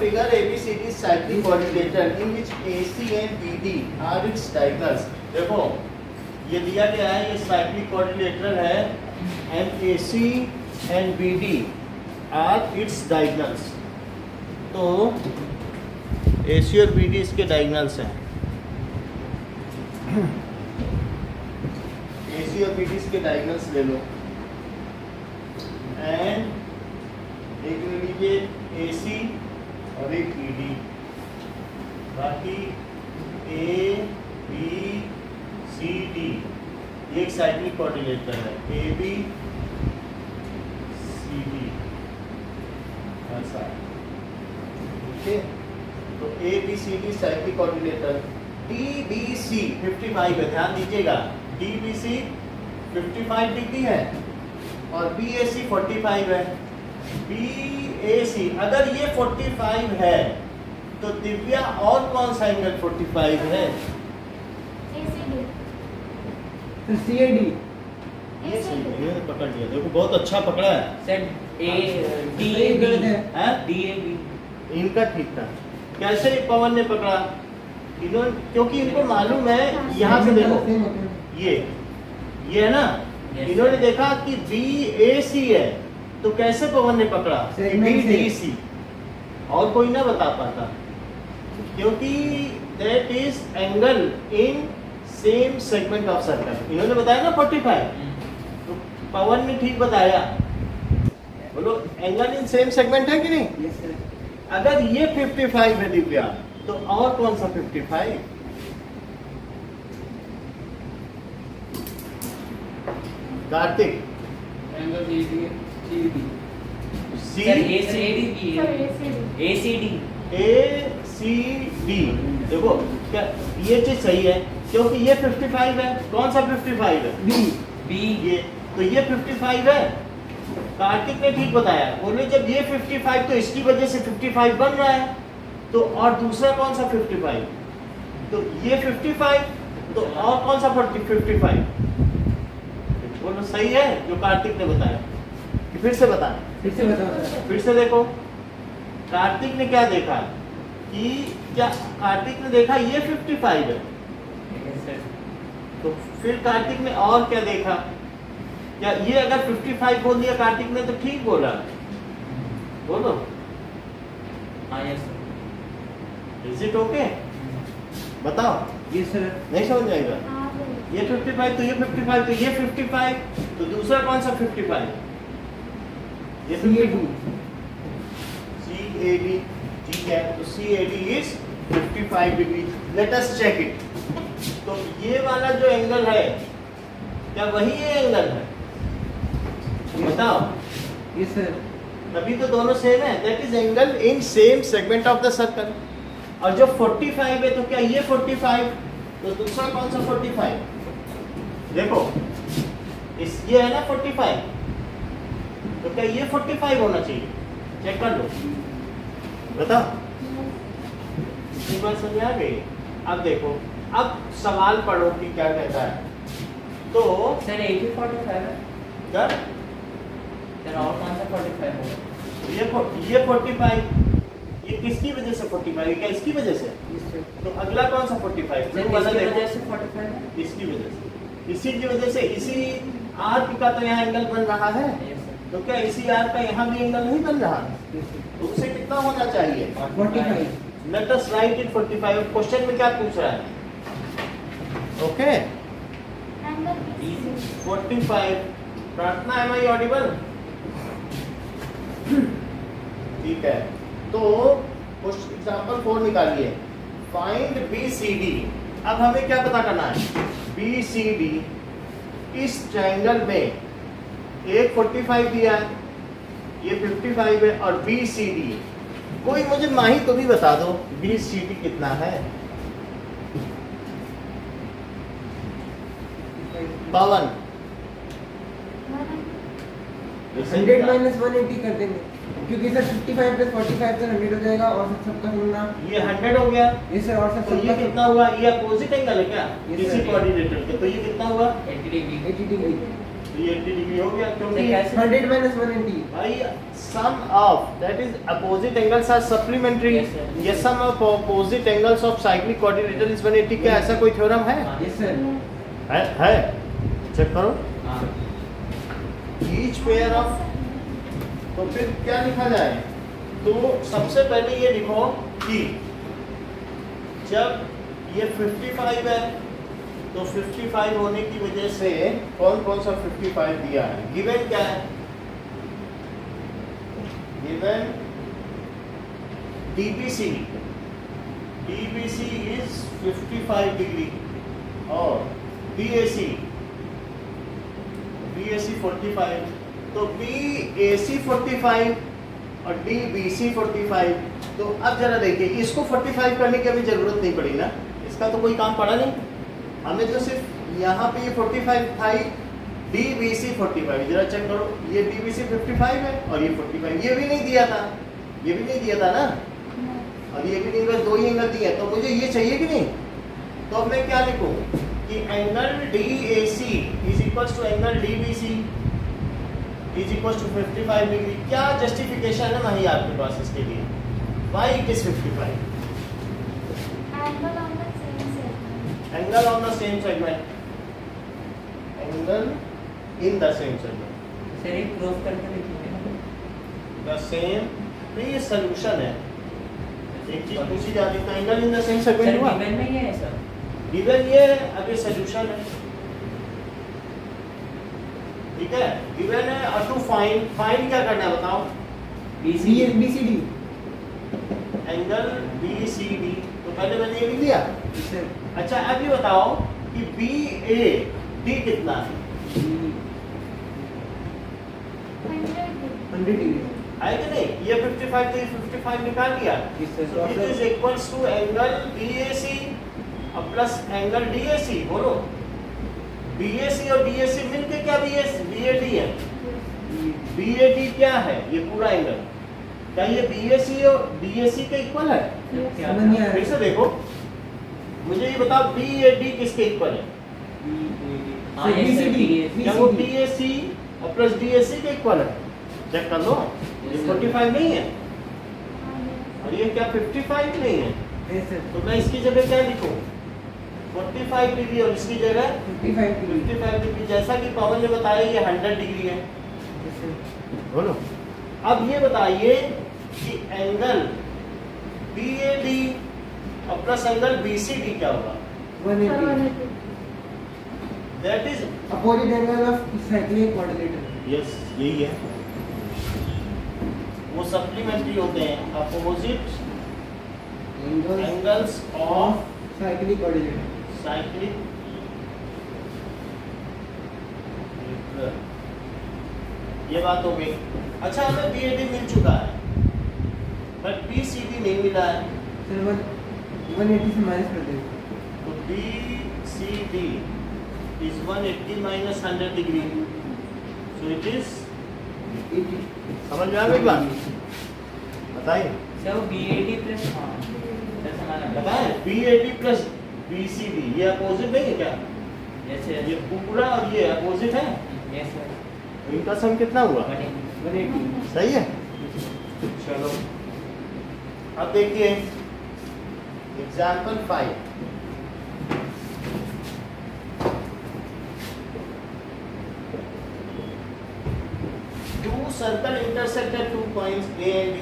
figure ABCD cyclic quadrilateral in which AC and BD are its diagonals. देखो ये दिया गया है, ये साइक्लिक क्वाड्रिलेटरल है and AC and BD are its diagonals. तो AC और BD इसके डायगोनल्स हैं। AC और BD इसके डायगोनल्स ले लो एंड एक ले लीजिए AC और एक BD, बाकी A B C D ये एक साइक्लिक क्वाड्रिलेटरल है, AB C D ऐसा, ठीक है। तो ABCD साइक्लिक क्वाड्रिलेटरल, DBC 55 है, ध्यान दीजिएगा, DBC 55 डिग्री है और BAC 45 है। BAC अगर ये 45 है तो दिव्या और कौन सा एंगल 45 है? CAD। ये सही है, पकड़ लिया, देखो बहुत अच्छा पकड़ा है सर। DAB इनका ठीक था। कैसे पवन ने पकड़ा? इन्होंने, क्योंकि इनको मालूम है, यहाँ से देखो ये है ना, इन्होंने देखा कि BAC है, तो कैसे पवन ने पकड़ा BDC, और कोई ना बता पाता, क्योंकि that is angle in same segment of circle. इन्होंने बताया ना 45, तो पवन ने ठीक बताया। बोलो एंगल इन सेम सेगमेंट है कि नहीं? Yes sir. अगर ये 55 है दिव्या, तो और कौन सा 55? Kartik angle CAD ACD। देखो क्या ये चीज सही है, क्योंकि ये 55 है, कौन सा 55 है? B ये, तो ये 55 है। कार्तिक ने ठीक बताया, बोले जब ये 55 तो इसकी वजह से 55 बन रहा है, तो और दूसरा कौन सा 55? तो ये 55, तो और कौन सा 55? बोलो सही है जो कार्तिक ने बताया कि फिर से बताएं? फिर से देखो, कार्तिक ने क्या देखा कि क्या कार्तिक ने देखा ये 55 है, तो फिर कार्तिक ने और क्या देखा? क्या ये अगर 55 बोल दिया कार्तिक ने तो ठीक बोला, बोलो। Is it okay? बताओ। Yes sir. नहीं समझ आएगा? ये 55 तो ये 55 तो ये 55, तो दूसरा कौन सा 55? ये CAD। ठीक है, तो CAD is 55 degree. Let us check it. तो ये वाला जो एंगल है, क्या वही ये एंगल है? बताओ। Yes sir. तभी तो दोनों सेम है, that is angle in same segment of the circle. और जो 45 है, तो क्या ये 45? तो दूसरा कौन सा 45? देखो इस ये है ना 45, तो क्या ये 45 होना चाहिए? चेक कर लो, बताओ। इतनी बात समझ आ गई? अब देखो, अब सवाल पढ़ो कि क्या कहता है। तो सर एक ही 45 है सर, और कौन सा 45 होगा? ये 45, ये किसकी वजह से 45? क्या इसकी वजह से? तो अगला कौन सा 45? इसकी वजह से 45 है। इसकी वजह से, इसी की वजह से, इसी आर्क का तो यहाँ एंगल बन रहा है, तो क्या इसी आर्क का यहाँ भी एंगल नहीं बन रहा? तो उसे कितना होना चाहिए? 45। Let us right it 45। Question में क्या पूछ रहा है? ओके 45। प्रार्थना, एम आई ऑडिबल? ठीक है, तो एग्जाम्पल 4 निकालिए। Find BCD। अब हमें क्या पता करना है? BCD इस ट्रायंगल में एक 45 दिया है, ये 55 है, और BCD कोई मुझे माही तो भी बता दो BCD कितना है? पवन 100 माइनस 180 कर देंगे, क्योंकि सर 55 प्लस 45 तो 100 हो जाएगा, और सबका होना ये 100 हो गया। ये सर, और सब तो ये कितना हुआ? ये अपोजिट एंगल है क्या Yes, किसी sir. कोऑर्डिनेटर के? तो ये कितना हुआ? 80 डिग्री। 380 डिग्री हो गया, क्योंकि 100 minus 180 भाई sum of that is opposite angles are supplementary. Yes, sir. ये sum of opposite angles of cyclic quadrilateral is 180 क्या ऐसा कोई थ्योरम है? yes sir है चेक करो हाँ each pair of, तो फिर क्या लिखा जाए? तो सबसे पहले ये लिखो कि जब ये 55 है तो 55 होने की वजह से कौन कौन सा 55 दिया है? गिवन क्या है? गिवन DBC is 55 डिग्री और BAC 45, तो BAC 45 और DBC 45। तो अब जरा देखिए इसको 45 करने की अभी जरूरत नहीं पड़ी ना, इसका तो कोई काम पड़ा नहीं, हमें तो सिर्फ यहाँ पे ये 45 था ही, DBC 45, जरा चेक करो ये DBC 55 है और ये 45, ये भी नहीं दिया था, ये भी नहीं दिया था ना, और ये भी नहीं, बस दो ही एंगल दिए, तो मुझे ये चाहिए कि नहीं? तो अब मैं क्या लिखूं कि angle DAC is equal to angle DBC is equal to 55 degree. क्या जस्टिफिकेशन है भाई आपके पास इसके लिए? Why it is 55? Angle on the same segment. Angle on the same segment. Angle in the same segment. Sir ये proof करके लिखेंगे The same, नहीं ये solution है। एक चीज पूछी जाती है, angle in the same segment sir हुआ? गिवन में ये है सर, गिवन ये है, अब ये सॉल्यूशन है, ठीक है? गिवन है और टू फाइंड, फाइंड क्या करना है बताओ? BCD एंगल BCD, तो पहले मैंने ये लिख दिया। yes sir अच्छा अब ये बताओ कि BAD कितना है? 100 degree है कि नहीं? ये 55 तो ये 55 निकाल लिया, yes sir so it is equals to angle BAC और प्लस एंगल DAC, बोलो BAC और DAC मिलके क्या BAD है? BAD क्या है? ये पूरा एंगल, क्या ये BAC और DAC के इक्वल है? समझ नहीं आ फिर से रहा देखो, मुझे ये बताओ BAD किसके इक्वल है? हाँ ये सर BCD क्या वो BAC और प्लस DAC के इक्वल है? चेक कर लो, ये 45 नहीं है और ये क्या 55 नहीं है, yes sir तो मैं इसकी जगह क्या लिखूं? 45 डिग्री और इसकी जगह 55 degree 55 डिग्री, जैसा कि पवन ने बताया ये 100 डिग्री है। yes sir बोलो अब ये बताइए कि एंगल BAD और प्लस एंगल BCD क्या होगा? 180 that is opposite angle of cyclic quadrilateral yes, यही है, वो सप्लीमेंट्री होते हैं, opposite angles angles of cyclic quadrilateral cyclic. ये बात हो गई। अच्छा हमें BAD मिल चुका है बट BCD नहीं मिला है, sir 180 से माइनस कर देंगे तो BCD is 180 minus 100 degree, so it is, 80 समझ में आ गई बात? बताइए सर वो BAD प्लस हाँ सर समाना बताएं, BAD प्लस BCD ये अपोजिट नहीं है क्या? यस ये सर पूरा और ये अपोजिट है, यस सर इनका सम कितना हुआ? 180 सही है? चलो अब देखिए example 5। Two circle intersect at 2 points A and B.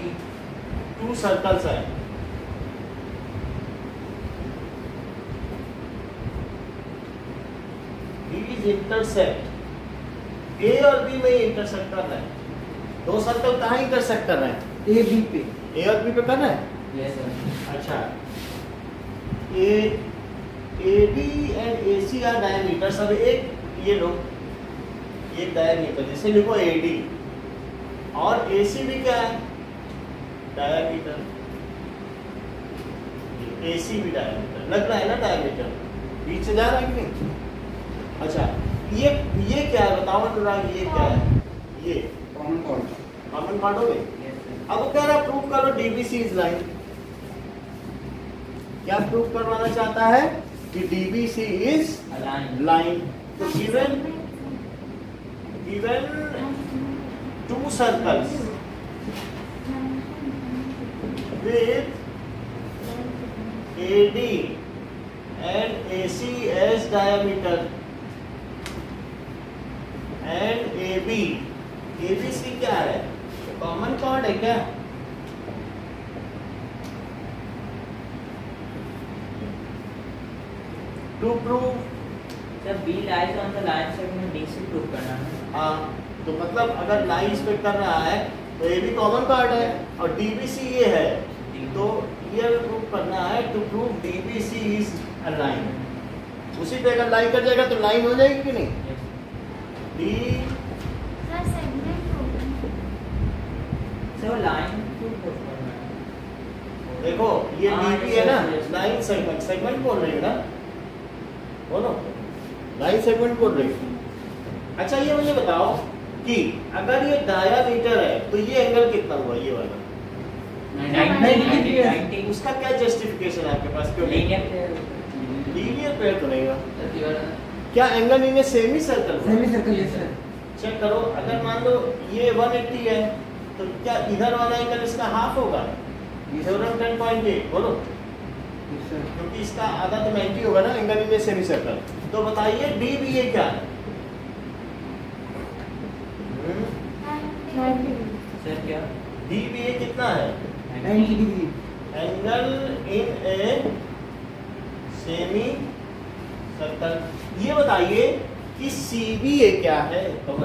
Two circles है, These intersect A और B में इंटरसेक्ट कर रहे हैं, दो सर्कल कहाँ इंटरसेक्ट कर रहे हैं? A B पे A और B पे कर रहे हैं। यस सर अच्छा AD and AC are diameters. अब एक ये लो, एक डायमीटर जैसे लिखो AD और AC भी क्या है? डायमीटर, AC भी डायमीटर, लग रहा है ना डायमीटर, बीच से जा रहा है कि नहीं? अच्छा ये क्या है बताओ अनुराग, ये क्या है? ये कॉमन कॉर्ड कॉमन पार्ट हो गए। यस सर अब वो कह रहा है प्रूव करो DBC इज लाइन। क्या प्रूव करवाना चाहता है? कि DBC इज अलाइन लाइन। तो given given two circles with AD and AC as diameter and ABC क्या है? कॉमन कॉर्ड है क्या? To prove जब B lies on the line segment DC prove करना है। हाँ, तो मतलब अगर लाइन इस पे कर रहा है तो ये भी कॉमन कार्ड है और DBC ये है, तो ये प्रूव करना है to prove DBC is a line. उसी पे अगर लाइन कर जाएगा तो लाइन हो जाएगी कि नहीं? D सर लाइन prove करना है। देखो ये हाँ, DB है ना, yes, yes. लाइन सेगमेंट बोल रही है ना, बोलो लाइन सेगमेंट बोल रही है। अच्छा ये मुझे बताओ कि अगर ये डायामीटर है तो ये एंगल कितना हुआ ये वाला? 90 उसका क्या जस्टिफिकेशन है आपके पास? क्यों लीनियर पेयर तो नहीं हुआ। क्या एंगल इन्हें सेमी सर्कल हुआ? सेमी सर्कल है सर। चेक करो, अगर मान लो ये 180 है तो क्या इधर वाला एंगल इसका हाफ होगा? थ्योरम 10.8 बोलो, क्योंकि इसका आधा तो 90 होगा ना एंगल इन्हें सेमी सर्कल। तो बताइए DBA क्या है? सर क्या? DBA कितना है? 90 degree. Angle in a semi circle. ये बताइए कि CBA क्या है? सर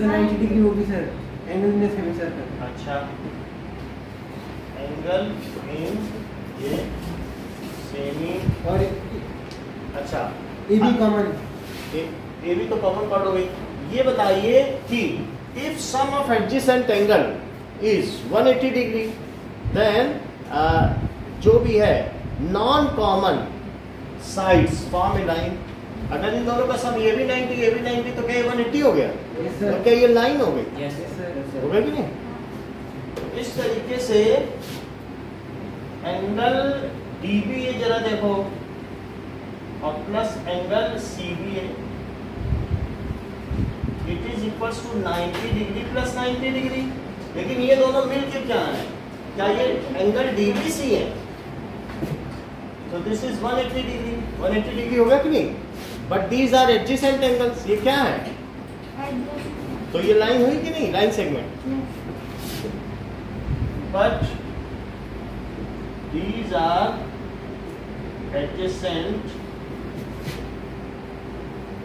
90 डिग्री होगी sir, angle in semi circle. अच्छा, एंगल इन ए सेमी, और अच्छा ये भी कॉमन। ये भी तो कॉमन पार्ट हो गई। ये बताइए कि if sum of adjacent angle is 180 degree then जो भी है non common sides form a line. अगर इन दोनों का सम ये भी 90 ये भी 90 तो क्या ये 180 हो गया? यस तो सर। क्या ये लाइन हो गई? Yes sir. हो गया कि नहीं? इस तरीके से एंगल DBA जरा देखो और plus angle CBA, it is equals to 90 degree plus 90 degree. लेकिन ये दोनों मिलके क्या है? क्या ये एंगल DBC है? तो दिस इज 180 डिग्री। 180 डिग्री होगा कि नहीं? But these are adjacent angles. ये क्या है? तो ये लाइन हुई कि नहीं? Line segment. But these are adjacent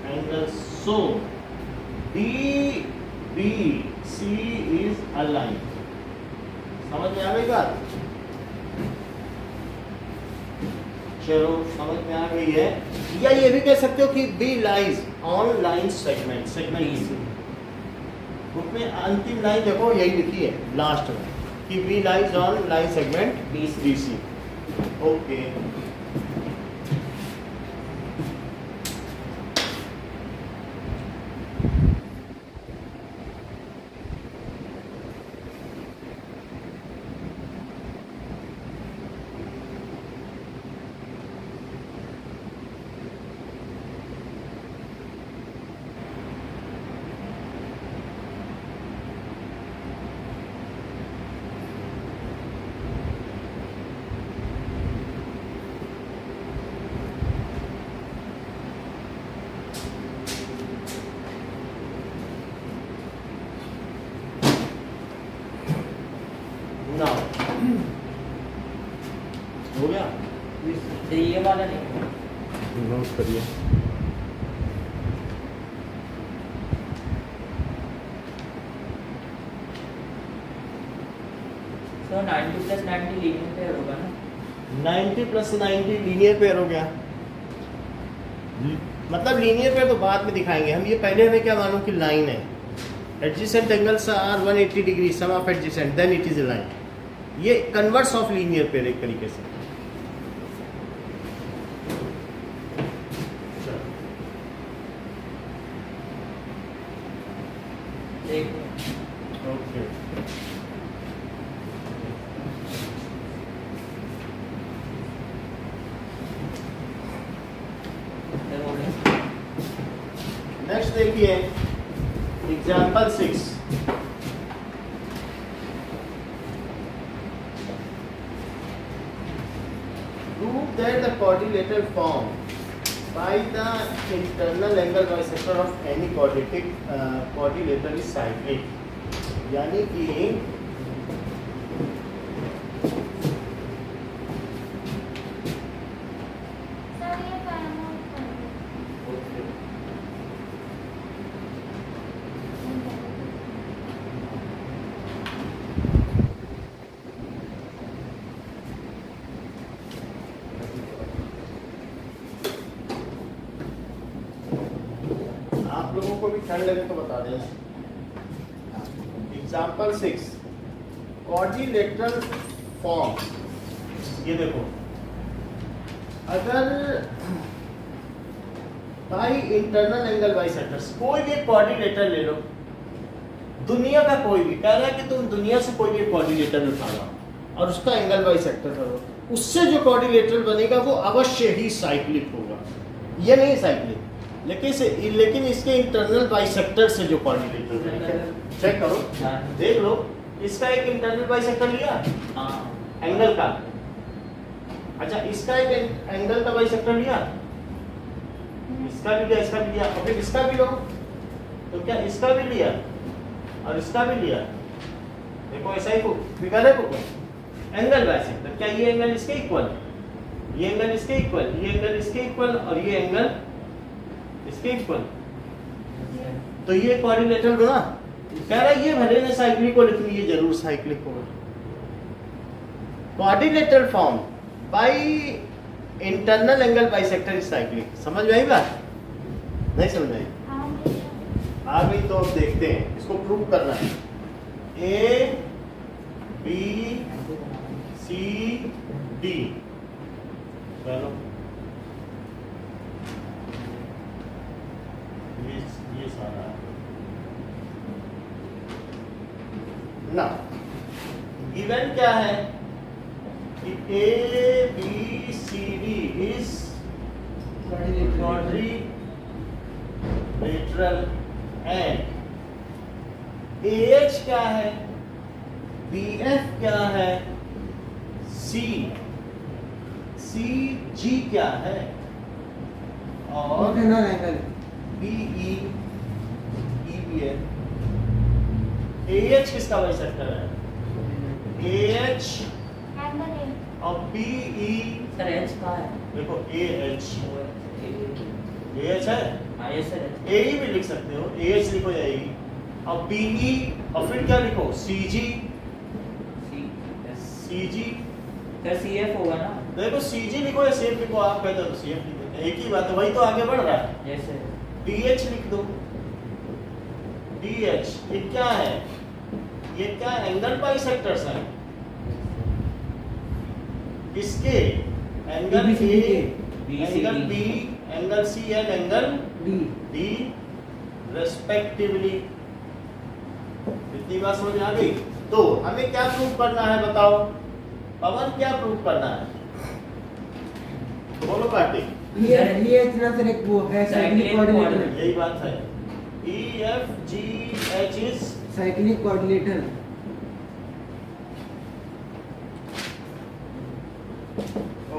angles, so DBC is a line। समझ में आ गई बात? चलो समझ में आ गई है। या ये भी कह सकते हो कि B lies on line segment BC। Book में अंतिम लाइन देखो यही लिखी है लास्ट में कि B lies on line segment BC। Okay, हो गया? तो ये वाला नहीं। नोट करिए। तो 90 प्लस 90 लीनियर पेयर होगा ना? 90 प्लस 90 लीनियर पेयर हो गया। मतलब लीनियर पेयर तो बाद में दिखाएंगे हम। ये पहले हमें क्या मालूम कि लाइन है। Adjacent angles are 180 degree sum of adjacent then it is a line. ये कन्वर्स ऑफ लीनियर पेयर एक तरीके से। ओके, नेक्स्ट देखिए example 6, prove that the quadrilateral form by the internal angle bisector of any quadrilateral is cyclic. यानी कि आप लोगों को भी ठंड लगे तो बता देना। Example 6, quadrilateral form. ये देखो, अगर बाई इंटरनल एंगल बाइसेक्टर्स, कोई भी क्वाड्रिलेटरल ले लो, दुनिया का कोई भी, कह रहा है कि तुम दुनिया से कोई भी क्वाड्रिलेटरल उठा लो और उसका एंगल बाइसेक्टर करो, उससे जो क्वाड्रिलेटरल बनेगा वो अवश्य ही साइक्लिक होगा। ये नहीं साइक्लिक, लेकिन इसके इंटरनल बाइसेक्टर से जो क्वाड्रिलेटरल बनेगा, चेक करो, देख लो, इसका एक इंटरनल बाइसेक्टर लिया एंगल का, अच्छा इसका एक एंगल का बाइसेक्टर लिया, इसका भी लिया, इसका भी लिया, और फिर इसका भी लो, तो क्या इसका भी लिया और इसका भी लिया, देखो ऐसा ही फिगर है को एंगल बाइसेक्टर, क्या ये एंगल इसके इक्वल, ये एंगल इसके इक्वल, ये एंगल इसके इक्वल और ये एंगल इसके इक्वल, तो ये क्वाड्रिलेटरल बना। कह रहा है ये भले ने साइक्लिक हो लेकिन ये जरूर साइक्लिक होगा। Quadrilateral form by internal angle bisector is cyclic. समझ में आई बात? नहीं समझ आई? आ गई तो अब देखते हैं, इसको प्रूव करना है। ए बी सी डी, चलो ये सारा ना, गिवन क्या है कि A B C D is quadrilateral and AH क्या है, BF क्या है, CG क्या है और BE EB है। AH किसका बाइसेक्टर है? AH और BE, सर एच कहाँ है? देखो AH है, AE भी लिख सकते हो, AH लिखो या AE, और BE और फिर क्या लिखो CG, सर CF होगा ना? देखो CG लिखो या CF लिखो, आप कहते हो CF लिखो, एक ही बात है, वही तो आगे बढ़ रहा है। Yes sir. DH लिख दो, DH ये क्या है, ये क्या एंगल बाइसेक्टर्स है, किसके? Angle A, angle B, angle C and angle D respectively. इतनी बात समझ आ गई? तो हमें क्या प्रूव करना है बताओ पवन, क्या प्रूव करना है? बोलो कार्तिक। ये इतना सर एक वो है साइक्लिक कोऑर्डिनेटर, यही बात है। EFGH is cyclic coordinator.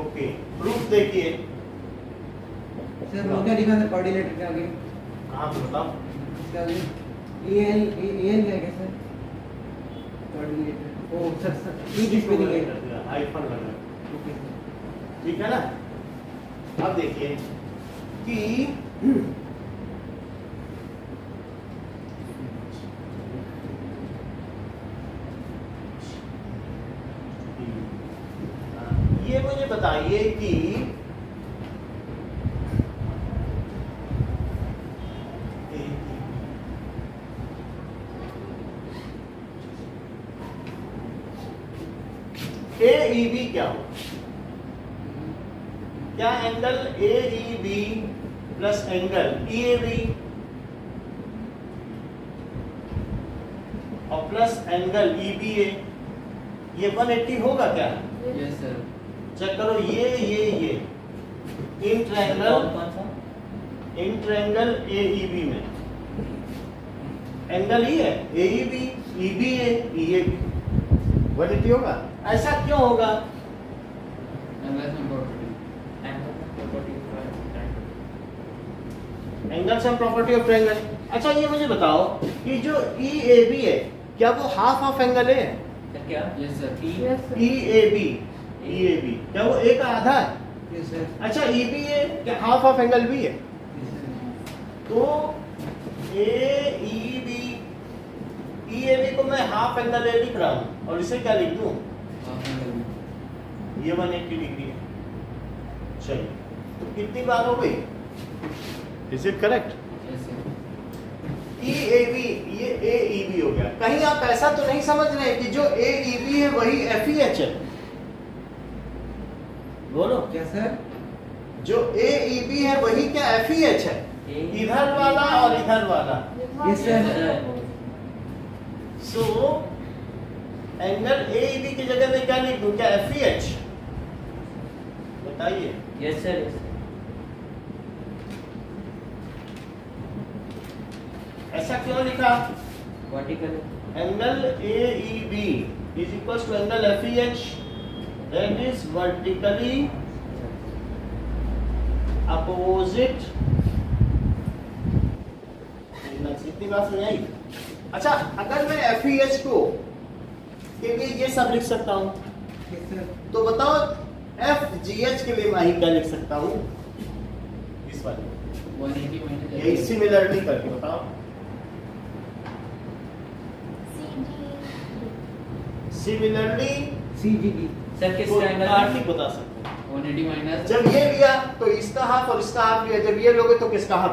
Okay, proof देखिए। सर वो क्या लिखा सर कोऑर्डिनेटर के आगे? कहाँ पे बताओ? इसके आगे AL क्या है सर? कोऑर्डिनेटर। ओ सर ये किस पे नहीं है? हाइफन लगा। ओके सर, ठीक है ना? अब देखिए कि ये मुझे बताइए कि AEB क्या हो? क्या angle AEB plus angle EAB और प्लस एंगल EBA ये 180 होगा क्या? Yes sir. चेक करो, ये इन ट्रायंगल कौन सा? AEB में एंगल ही है, AEB, EBA, EAB 180 होगा। ऐसा क्यों होगा? Angle sum property of triangle. अच्छा ये मुझे बताओ कि जो EAB है क्या वो हाफ ऑफ एंगल है? सर क्या? Yes sir. EAB क्या वो एक आधा है? Yes sir. अच्छा EBA क्या हाफ ऑफ एंगल भी है? तो EAB को मैं हाफ एंगल ए लिख रहा हूँ और इसे क्या लिख दूँ? ये 180 डिग्री है। चलिए तो कितनी बार हो गई? Is it correct? EAB ये AEB हो गया। कहीं आप ऐसा तो नहीं समझ रहे कि जो AEB है वही FEH है? बोलो क्या सर? जो AEB है वही क्या FEH है? इधर वाला और इधर वाला। Yes sir. So angle AEB की जगह में क्या लिख दूं? क्या FEH? बताइए। Yes sir. ऐसा क्यों लिखा? Vertical angle AEB is equals to angle FEH that is vertically opposite। इतनी बात समझ आई? अच्छा अगर मैं FEH को के लिए ये सब लिख सकता हूँ यस सर। तो बताओ FGH के लिए मैं क्या लिख सकता हूँ? इस वाले 180 यही सिमिलरली करके बताओ। Similarly CGD। सर किस तो ट्रायंगल कार्तिक बता सकते हैं। 180 माइनस। जब ये लिया तो इसका हाफ और इसका हाफ लिया, जब ये लोगे तो किसका हाफ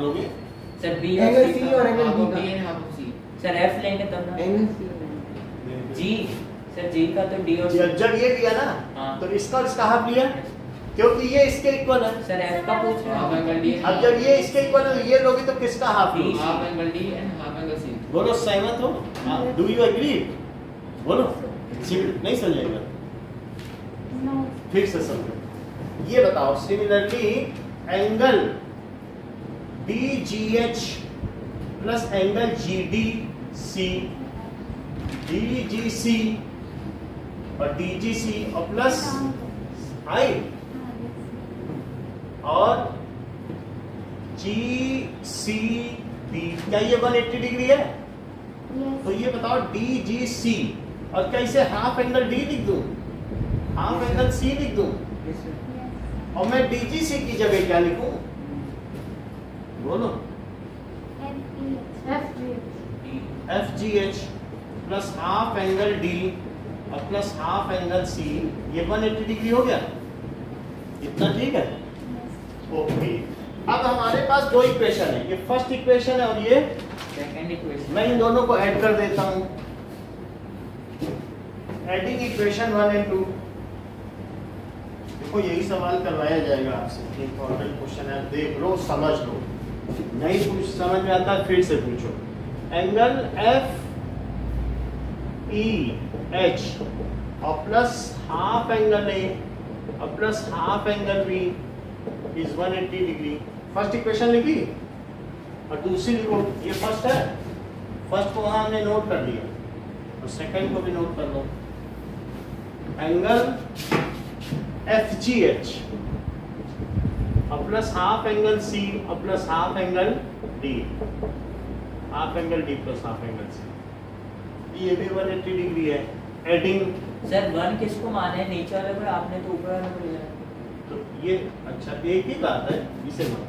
लोगे? सर B एंगल और C C और का। एंगल B हाफ का। of B half of C। Sir F लेंगे तब ना। Angle C। G sir G का तो D और C। जब ये लिया ना हाँ। तो इसका और इसका हाफ लिया क्योंकि ये इसके इक्वल है। सर F का पूछ रहे हाफ हैं। Angle D। अब जब ये इसके इक्वल है तो ये लोगे तो किसका हाफ D। लोगे? Half angle D and half angle C। बोलो सहमत हो? Do you agree? बोलो नहीं समझेगा फिर से समझो। ये बताओ similarly angle DGH plus angle GDC, DGC और DGC और प्लस हाइट और GCD क्या ये 180 डिग्री है? तो ये बताओ DGC और क्या इसे हाफ एंगल D लिख दूं? हाफ एंगल C लिख दूं? Yes sir. और मैं DGC की जगह क्या लिखूं? बोलो FGH plus half angle D और प्लस हाफ एंगल C, ये 180 डिग्री हो गया। इतना ठीक है? ओके। अब हमारे पास दो इक्वेशन है, ये फर्स्ट इक्वेशन है और ये सेकंड इक्वेशन। मैं इन दोनों को ऐड कर देता हूं। Adding equation 1 and 2। देखो यही सवाल करवाया जाएगा आपसे, इंपॉर्टेंट क्वेश्चन है, देख लो समझ लो, नहीं कुछ समझ में आता फिर से पूछो। एंगल FEH और प्लस हाफ एंगल A और plus half angle B is 180 degree. First equation लिखी और दूसरी लिखो। ये फर्स्ट है, फर्स्ट को वहां हमने नोट कर लिया और सेकंड को भी नोट कर लो। एंगल FGH और प्लस हाफ एंगल C और plus half angle D, half angle D plus half angle C, ये भी 180 डिग्री है। एडिंग सर 1 किसको माने? नीचे वाले पर, आपने तो ऊपर वाले पर लिया। तो ये अच्छा एक ही बात है, इसे मान लो।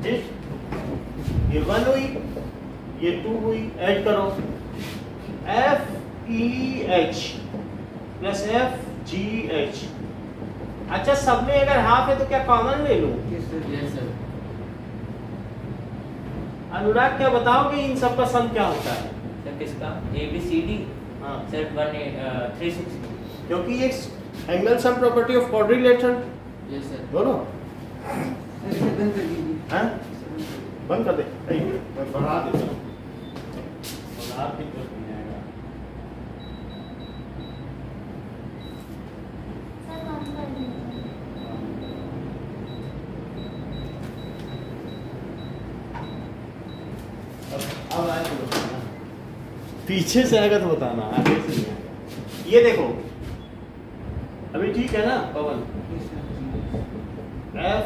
ठीक, ये 1 हुई, ये 2 हुई, ऐड करो। FEH plus FGH। अच्छा सब में अगर हाफ है तो क्या कॉमन ले लूं? Yes sir. Yes sir. Anurag क्या बताओगे इन सब का सम क्या होता है? सर किसका? ABCD। हाँ, सर 360। क्योंकि ये angle sum property of quadrilateral. Yes sir. बोलो सर इसे बंद कर दीजिए। हाँ बंद कर दे, मैं बढ़ा देता हूँ, बढ़ा के तो नहीं आएगा। पीछे से आएगा तो बताना, आगे से नहीं आएगा। ये देखो अभी ठीक है ना पवन, एफ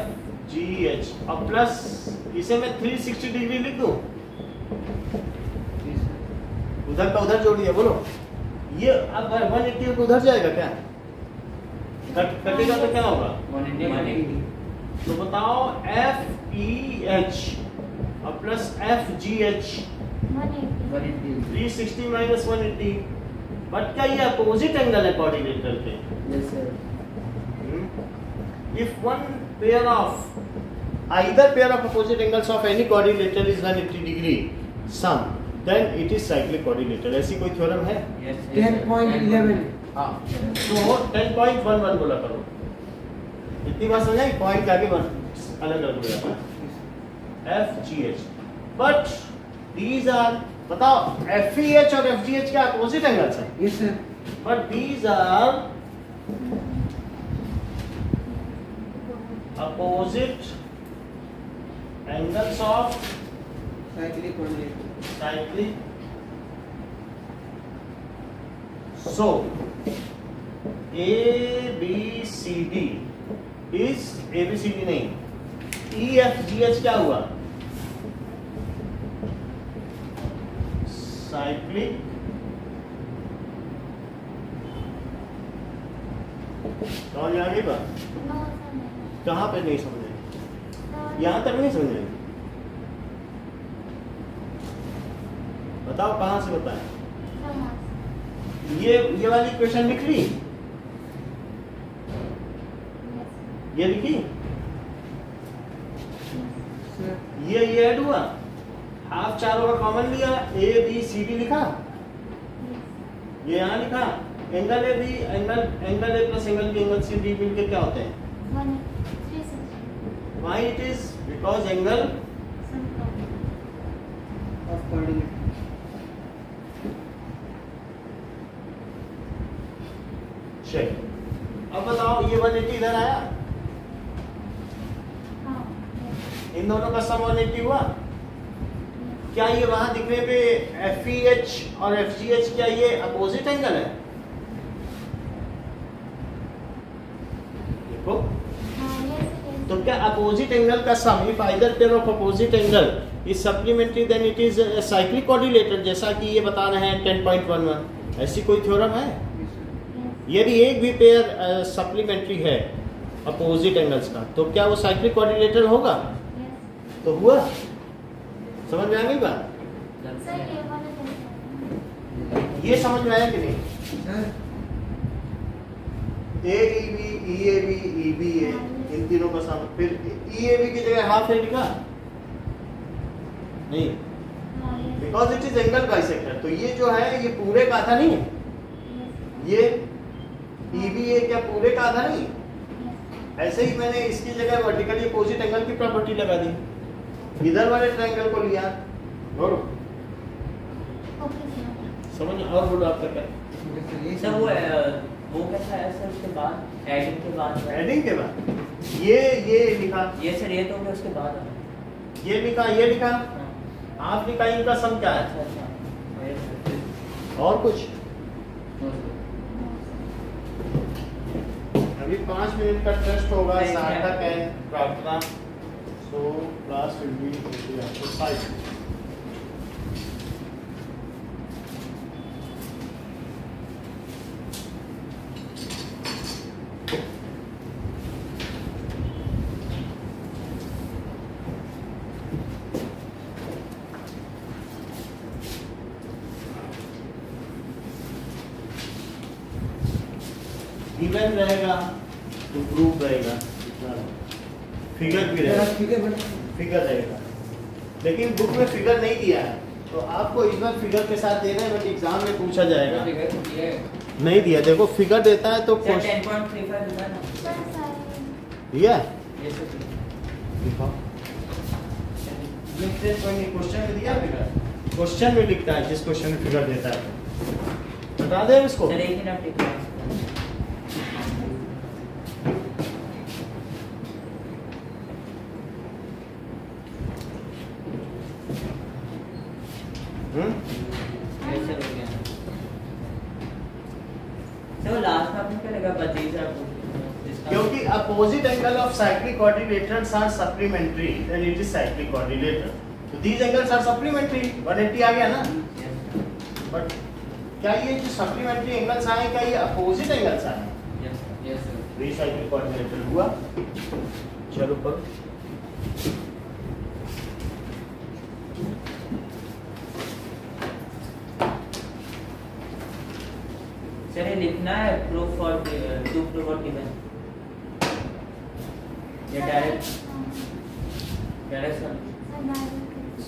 जी एच अब प्लस इसे मैं 360 डिग्री लिख दूं, उधर का उधर जोड़ दिया, बोलो ये अब 180 को उधर जाएगा क्या, कटेगा तो क्या होगा, 180 तो बताओ एफ ई एच और plus F G H 360 minus 180, but क्या ये अपोजिट एंगल है कोऑर्डिनेटर के? Yes sir. If one pair of either pair of opposite angles of any coordinator is 180 degree sum, then it is cyclic coordinator. ऐसी कोई theorem है? 10.11 हाँ, तो 10.11 बोला करो, इतनी बात समझ आई, पॉइंट के आगे वन अलग अलग हो जाता है, F G H, but these are, बताओ एफ ई एच और एफ जी एच क्या अपोजिट एंगल्स हैं? Yes sir. But these are opposite angles of cyclic coordinator. cyclic. So A B C D is A B C D नहीं, E F G H क्या हुआ? cyclic समझ आ गई बात? कहाँ पे नहीं समझे? यहाँ तक नहीं समझे? बताओ कहाँ से बताएं? ये वाली क्वेश्चन लिख ली, ये लिखी, ये ऐड हुआ, हाफ चारों का कॉमन लिया, ए बी सी डी लिखा, ये यहाँ लिखा, angle A B angle A plus angle B angle C D मिलके क्या होते हैं? Why it is? Because angle of coordinator. चलिए अब बताओ ये 180 इधर आया, इन दोनों का सम 180 हुआ, क्या ये वहां दिखने पे एफ ई एच और एफ जी एच क्या ये अपोजिट एंगल है? देखो तो क्या अपोजिट एंगल का sum, if either pair of opposite angle is supplementary then it is cyclic coordinator, जैसा कि ये बता रहे हैं 10.11, ऐसी कोई थ्योरम है? यदि एक भी पेयर सप्लीमेंट्री है अपोजिट एंगल्स का, तो क्या वो साइक्लिक कोऑर्डिनेटर होगा? तो हुआ, समझ में आ गई बात? ये समझ में आया कि नहीं? Sir A E B E A B E B A इन तीनों का सम, फिर ई ए बी की जगह हाफ है लिखा नहीं, because it is angle bisector, तो ये जो है ये पूरे का आधा नहीं है, ये ई बी ए क्या पूरे का आधा नहीं? ऐसे ही मैंने इसकी जगह वर्टिकली अपोजिट एंगल की प्रॉपर्टी लगा दी, इधर वाले ट्रायंगल को लिया, बोलो समझ, और बोलो आपका क्या? सर वो कैसा है सर उसके बाद एडिंग के बाद? एडिंग के बाद ये लिखा, ये सर ये तो हो गया, उसके बाद ये लिखा, ये लिखा, आप लिखा, इनका सम क्या है? अच्छा और कुछ? अभी 5 मिनट का टेस्ट होगा, सार्थक एंड प्रार्थना, so class will be after 5। Even रहेगा तो ग्रुप रहेगा, फिगर भी रहेगा, फिगर रहेगा, लेकिन बुक में फिगर नहीं दिया है, तो आपको इस बार फिगर के साथ देना है, बट एग्जाम में पूछा जाएगा। नहीं दिया, देखो फिगर देता है तो 10.35 दिया क्वेश्चन में दिया फिगर, क्वेश्चन में लिखता है, जिस क्वेश्चन में फिगर देता है बता दें इसको। सर एक मिनट हम्म, कैसे हो गया? opposite angle of cyclic quadrilaterals are supplementary, then it is cyclic quadrilateral. So these angles are supplementary. 180 आ गया ना? But क्या ये जो supplementary angles आए क्या ये opposite angles आए? Yes sir. वही cyclic quadrilateral हुआ. चलो पर चलिए लिखना है प्रूफ फॉर टू प्रूफ और गिवन ये डायरेक्ट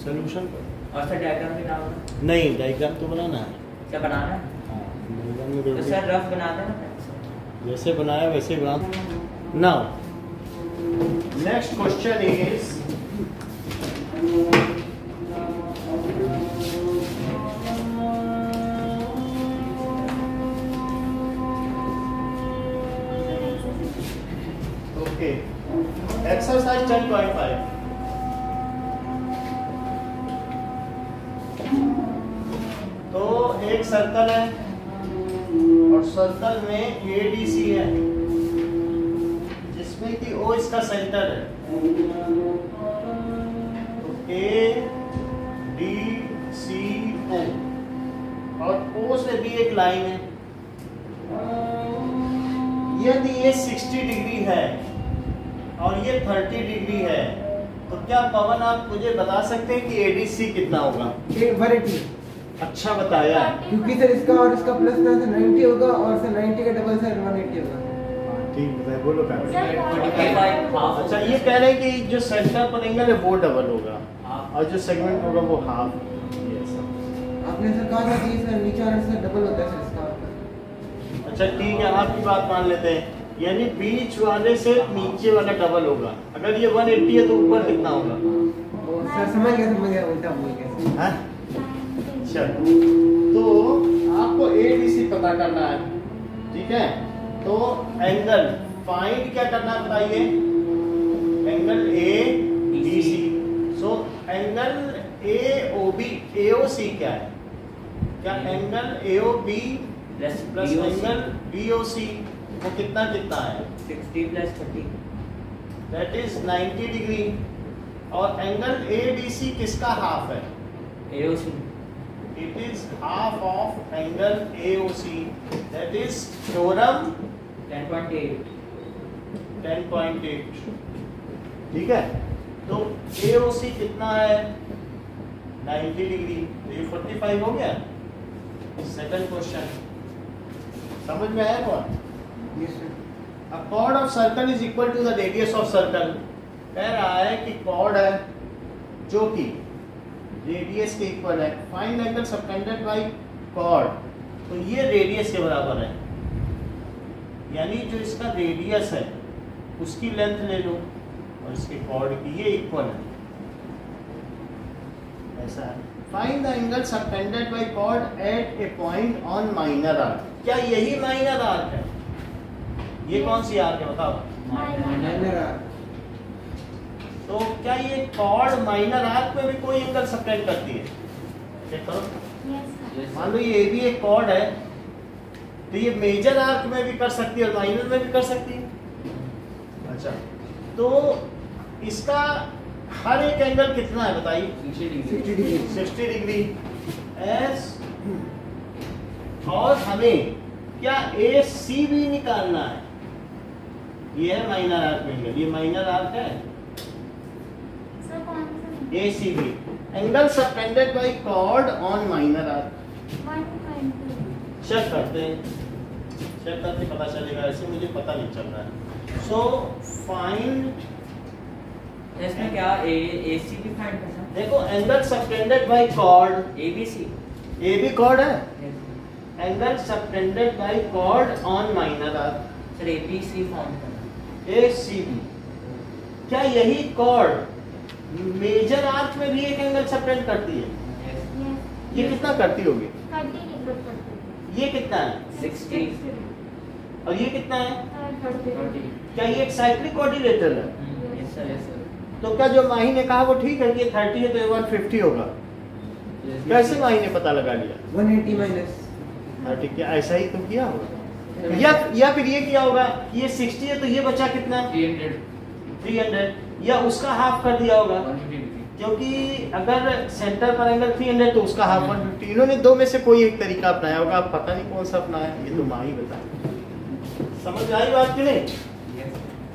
solution पर. और फिर डायग्राम भी बनाओ नहीं, डायग्राम तो बनाना है. क्या बनाना है हाँ, डायग्राम में तो सर रफ बना देना जैसे बनाया वैसे ही बना. Now, next question is okay. Exercise 10.5. तो एक सर्कल है और सर्कल में ADC है जिसमें कि O इसका सेंटर है. तो ADCO और O से भी एक लाइन है. यदि ये 60 डिग्री है और ये 30 डिग्री है तो क्या पवन आप मुझे बता सकते हैं कि ADC कितना होगा? 180. अच्छा बताया. क्योंकि सर इसका और इसका प्लस ना सर 90 होगा और सर 90 का डबल सर 180 होगा. ठीक बताया. बोलो क्या. 45 हाफ अच्छा ये कह रहे हैं कि जो सेंटर पर एंगल है वो डबल होगा और जो सेगमेंट होगा वो हाफ. आपने सर कहा था कि सर नीचे वाला सर डबल होता है सर इसका. अच्छा ठीक है, आपकी बात मान लेते हैं. यानी बीच वाले से नीचे वाला डबल होगा. अगर ये 180 है तो ऊपर कितना होगा? और सर समझ गया उल्टा बोल गया. हाँ? चलो तो आपको ADC पता करना है. ठीक है, तो एंगल फाइंड क्या करना है बताइए. Angle ADC. So angle AOC क्या है? क्या angle AOB plus angle BOC वो कितना कितना है? 60 प्लस 30 दैट इज 90 डिग्री. और एंगल ADC किसका हाफ है? AOC It is half of angle AOC. That is theorem 10.8 10.8. ठीक है, तो AOC कितना है? 90 डिग्री. तो ये 45 हो गया. सेकंड क्वेश्चन समझ में आया कौन? Yes sir. A chord of circle is equal to the radius of circle. कह रहा है कि chord है जो कि रेडियस के इक्वल है. Find angle subtended by chord. तो ये रेडियस के बराबर है. यानी जो इसका रेडियस है उसकी लेंथ ले लो और इसके chord की ये इक्वल है. ऐसा है. Find the angle subtended by chord at a point on minor arc. क्या यही माइनर आर्क है? ये कौन सी आर्क है बताओ? Minor arc. तो क्या ये कॉर्ड माइनर आर्क में भी कोई एंगल सबटेंड करती है? चेक करो. मान लो ये भी एक कॉर्ड है तो ये मेजर आर्क में भी कर सकती है और माइनर में भी कर सकती है. अच्छा तो इसका हर एक एंगल कितना है बताइए? 60 डिग्री. 60 डिग्री. एस और हमें क्या AC भी निकालना है. ये है माइनर आर्क एंगल. ये माइनर आर्क है. ACB angle subtended by chord on minor arc. Check करते हैं. चेक करके पता चलेगा. ऐसे मुझे पता नहीं चल रहा है. So find. इसमें क्या AC भी फाइंड करना. देखो angle subtended by chord. ABC AB chord है. Angle subtended by chord on minor arc. Sir ABC find करना. ACB. क्या यही chord मेजर आर्क में भी एक एंगल सबटेंड करती है? ये कितना करती होगी? ये कितना है? 60 और ये कितना है? 30 क्या ये एक साइक्लिक क्वाड्रिलेटरल है? यस सर तो क्या जो माही ने कहा वो ठीक है कि 30 है तो ये 150 होगा. कैसे माही ने पता लगा लिया? 180 माइनस. 30 क्या ऐसा ही तो किया होगा. या फिर ये क्या होगा, ये 60 है तो ये बचा कितना 300, या उसका हाफ कर दिया होगा, क्योंकि अगर सेंटर पर एंगल 300 तो उसका हाफ 150। इन्होंने दो में से कोई एक तरीका अपनाया होगा, अब पता नहीं कौन सा अपनाया, ये तो माँ ही बताए। समझ आई बात कि नहीं?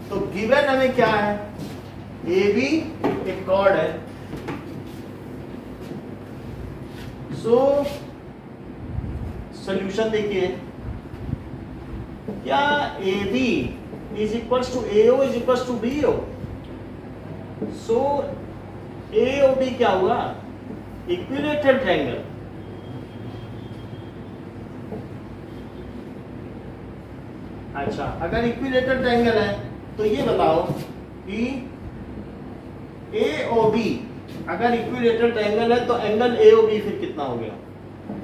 तो गिवन हमें क्या है, ए बी एक कॉर्ड है, सो सॉल्यूशन देखिए, क्या A B is equals to A O is equals to B O. So A O B क्या हुआ, इक्विलेटरल ट्रायंगल। अच्छा, अगर इक्विलेटरल ट्रायंगल है तो ये बताओ कि ए ओ बी अगर इक्विलेटरल ट्रायंगल है तो एंगल ए ओ बी फिर कितना हो गया,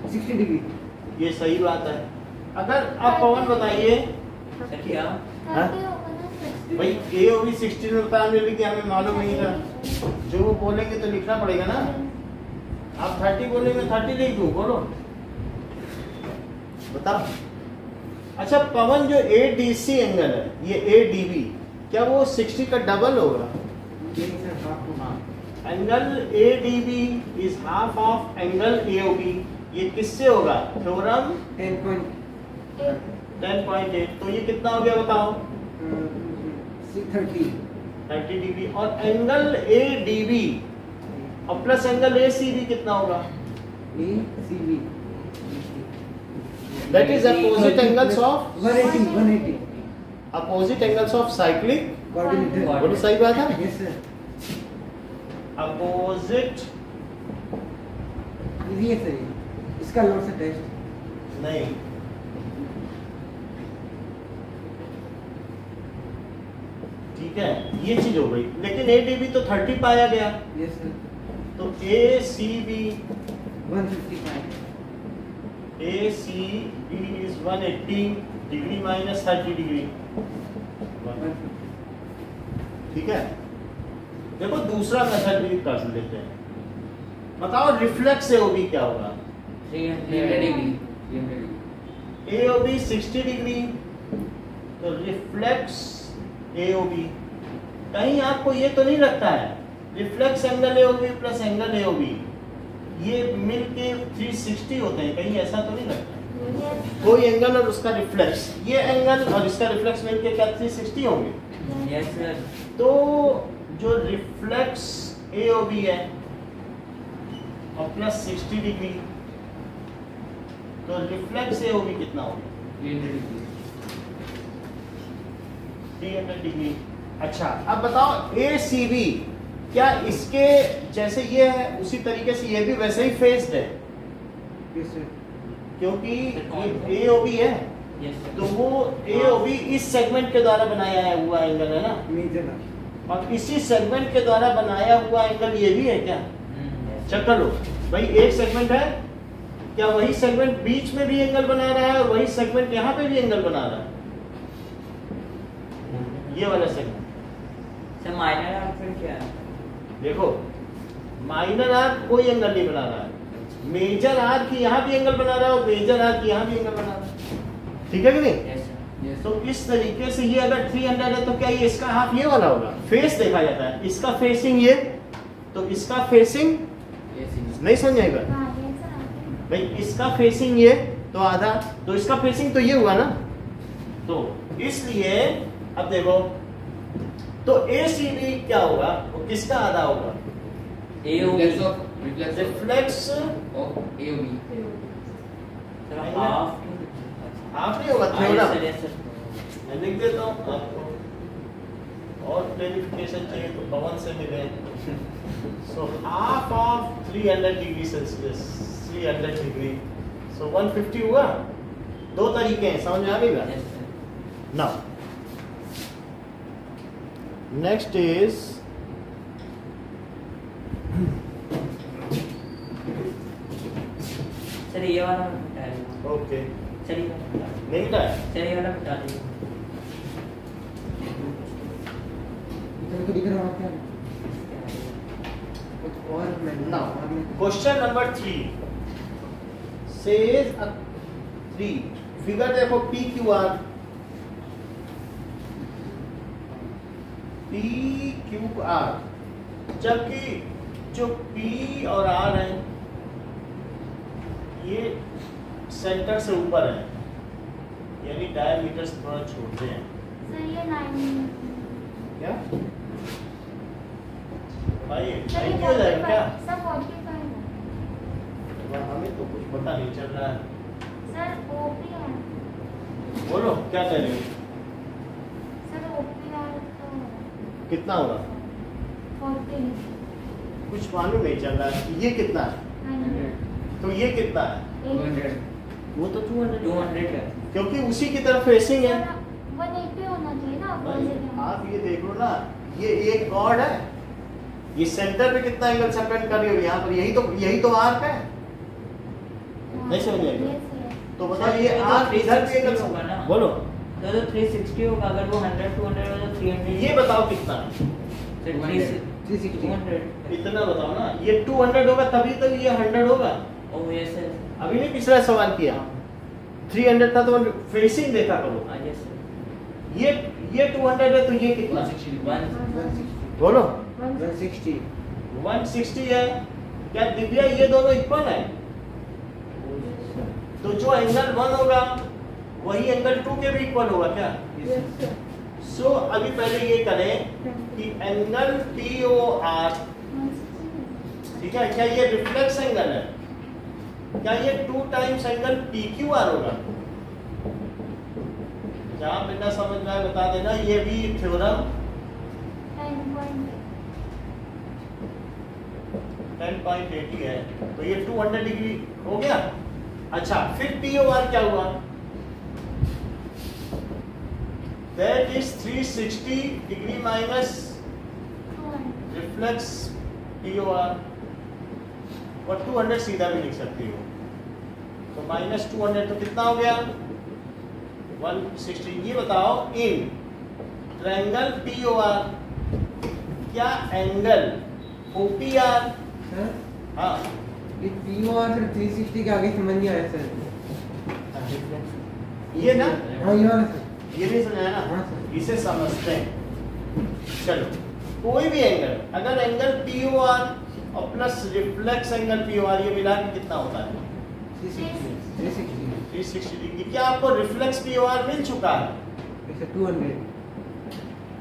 60 डिग्री। ये सही बात है। अगर आप पवन बताइए सर क्या हाँ? भाई ए ओ बी 60 में बता मेरे कि हमें मालूम नहीं था, जो वो बोलेंगे तो लिखना पड़ेगा ना। आप 30 बोलेंगे 30 लिख दूं, बोलो बताओ। अच्छा पवन, जो ए डी सी एंगल है, ये ए डी बी, क्या वो 60 का डबल होगा? Angle A D B is half of angle A O B. ये किससे होगा, थ्योरम 10.8। तो ये कितना हो गया बताओ, 30 डिग्री। और एंगल ए डी बी और plus angle A C B कितना होगा, that is opposite angles of 180 opposite angles of cyclic coordinator. बोलो सही बात है, यस सर, अपोजिट इजी है सर, इसका लोड से टेस्ट नहीं, ठीक है ये चीज हो गई। लेकिन ए डी बी तो 30 पाया गया, यस सर, तो A C B 155 A C B is 180 degree minus 30 degree, ठीक है। देखो दूसरा मेथड भी कर लेते हैं, बताओ रिफ्लेक्स ए ओ बी क्या होगा, 300 degree A O B 60 degree, तो रिफ्लेक्स ए ओ बी। कहीं आपको ये तो नहीं लगता है reflex angle A O B plus angle A O B ये मिलके 360 होते हैं, कहीं ऐसा तो नहीं लगता? कोई एंगल और उसका रिफ्लेक्स, ये एंगल और इसका रिफ्लेक्स मिलके क्या 360 होंगे? Yes sir. तो जो रिफ्लेक्स ए ओ बी है और प्लस 60 डिग्री, तो रिफ्लेक्स ए ओ बी कितना होगा, 300 डिग्री। अच्छा अब बताओ ए सी बी, क्या इसके जैसे ये है उसी तरीके से ये भी वैसे ही फेस्ड है, यस सर, क्योंकि ए ओ बी है, यस सर। तो वो ए ओ बी इस सेगमेंट के द्वारा बनाया हुआ एंगल है ना, मेजर और इसी सेगमेंट के द्वारा बनाया हुआ एंगल ये भी है क्या? चेक लो भाई, एक सेगमेंट है, क्या वही सेगमेंट बीच में भी एंगल बना रहा है और वही सेगमेंट यहाँ पे भी एंगल बना रहा है, ये वाला सेगमेंट। सर माइनर आर्क फिर क्या है? देखो माइनर आर्क कोई एंगल नहीं बना रहा है, मेजर आर्क यहाँ भी एंगल बना रहा है और मेजर आर्क यहाँ भी एंगल बना रहा है, ठीक है कि नहीं? Yes sir. तो इस तरीके से ये अगर 300 है तो क्या ये इसका हाफ ये वाला होगा, फेस देखा जाता है, इसका फेसिंग ये, तो इसका फेसिंग नहीं समझ आएगा भाई, इसका फेसिंग ये तो आधा, तो इसका फेसिंग तो ये हुआ ना, तो इसलिए अब देखो, तो ए सी बी क्या होगा, वो किसका आधा होगा, रिफ्लेक्स सर हाफ हाफ नहीं होगा, सर थ्योरम। Yes sir. मैं लिख देता हूँ आपको, और क्लैरिफिकेशन चाहिए तो पवन से मिले। So half of 300 degree Celsius, 300 degree, so 150 हुआ। दो तरीके हैं, समझ में आ गई बात? Yes sir. Now next is sir ये वाला हटा दीजिए। ओके, सर ये वाला हटा दीजिए। नहीं था सर ये वाला हटा दीजिए। इधर को दिख रहा है क्या कुछ और मैं Now, question number 3 says a 3 figure देखो P Q R, P Q R, जबकि जो पी और आर है ये सेंटर से ऊपर है, यानी डायमीटर से थोड़ा छोटे हैं। सर ये 9 क्या भाई सर ये 90 हो जाएगा क्या? सर 45 है। हमें तो कुछ पता नहीं चल रहा है। सर ओपी है। बोलो क्या कह रहे हो? सर ओपी है तो कितना होगा? 40 कुछ मालूम नहीं चल रहा है। ये कितना है? 100 तो ये कितना है? 200 वो तो 200 है। क्योंकि उसी की तरफ फेसिंग है। 180 होना चाहिए ना भाई, opposite में। आप ये देख लो ना, ये एक कॉर्ड है, ये सेंटर पे कितना एंगल सेपरेट कर रही हो यहाँ पर, यही तो आर्क है। नहीं समझ में आएगा? तो बताओ ये आर्क इधर भी एंगल होगा ना। बोलो तो 360 होगा, अगर वो 100 200 हो तो 300। ये बताओ कितना है? 360 200। इतना बताओ ना। ये 200 होगा तभी तो ये 100 होगा। Oh yes sir. अभी नहीं पिछला सवाल किया, 300 था तो फेसिंग देखा करो। हां यस सर। ये 200 है तो ये कितना? 160 बोलो 160 160 है। क्या दिव्या ये दोनों इक्वल है? तो जो एंगल 1 होगा वही एंगल 2 के भी इक्वल होगा क्या? सो अभी पहले ये करें कि एंगल POR, ठीक है, क्या ये रिफ्लेक्स एंगल है? क्या ये 2 टाइम्स एंगल PQR होगा? जहां बिना समझ में आए बता देना। ये भी थ्योरम 10.80 है, तो ये 200 डिग्री हो गया। अच्छा, फिर POR क्या हुआ? That is 360 degree minus reflex POR, और 200 सीधा भी लिख सकती हो। तो माइनस 200 तो कितना हो गया? 160। ये बताओ इन ट्रायंगल POR क्या एंगल OPR? सर हाँ ये POR सर 360 के आगे समझ नहीं आया सर। ये ना, हाँ ये वाला सर। ये नहीं समझाया हाँ ना, सर। इसे समझते हैं। चलो, कोई भी एंगल, अगर एंगल POR और प्लस रिफ्लेक्स एंगल POR ये मिला के कितना होता है? 360 360 डिग्री। क्या आपको रिफ्लेक्स POR मिल चुका है ऐसे 200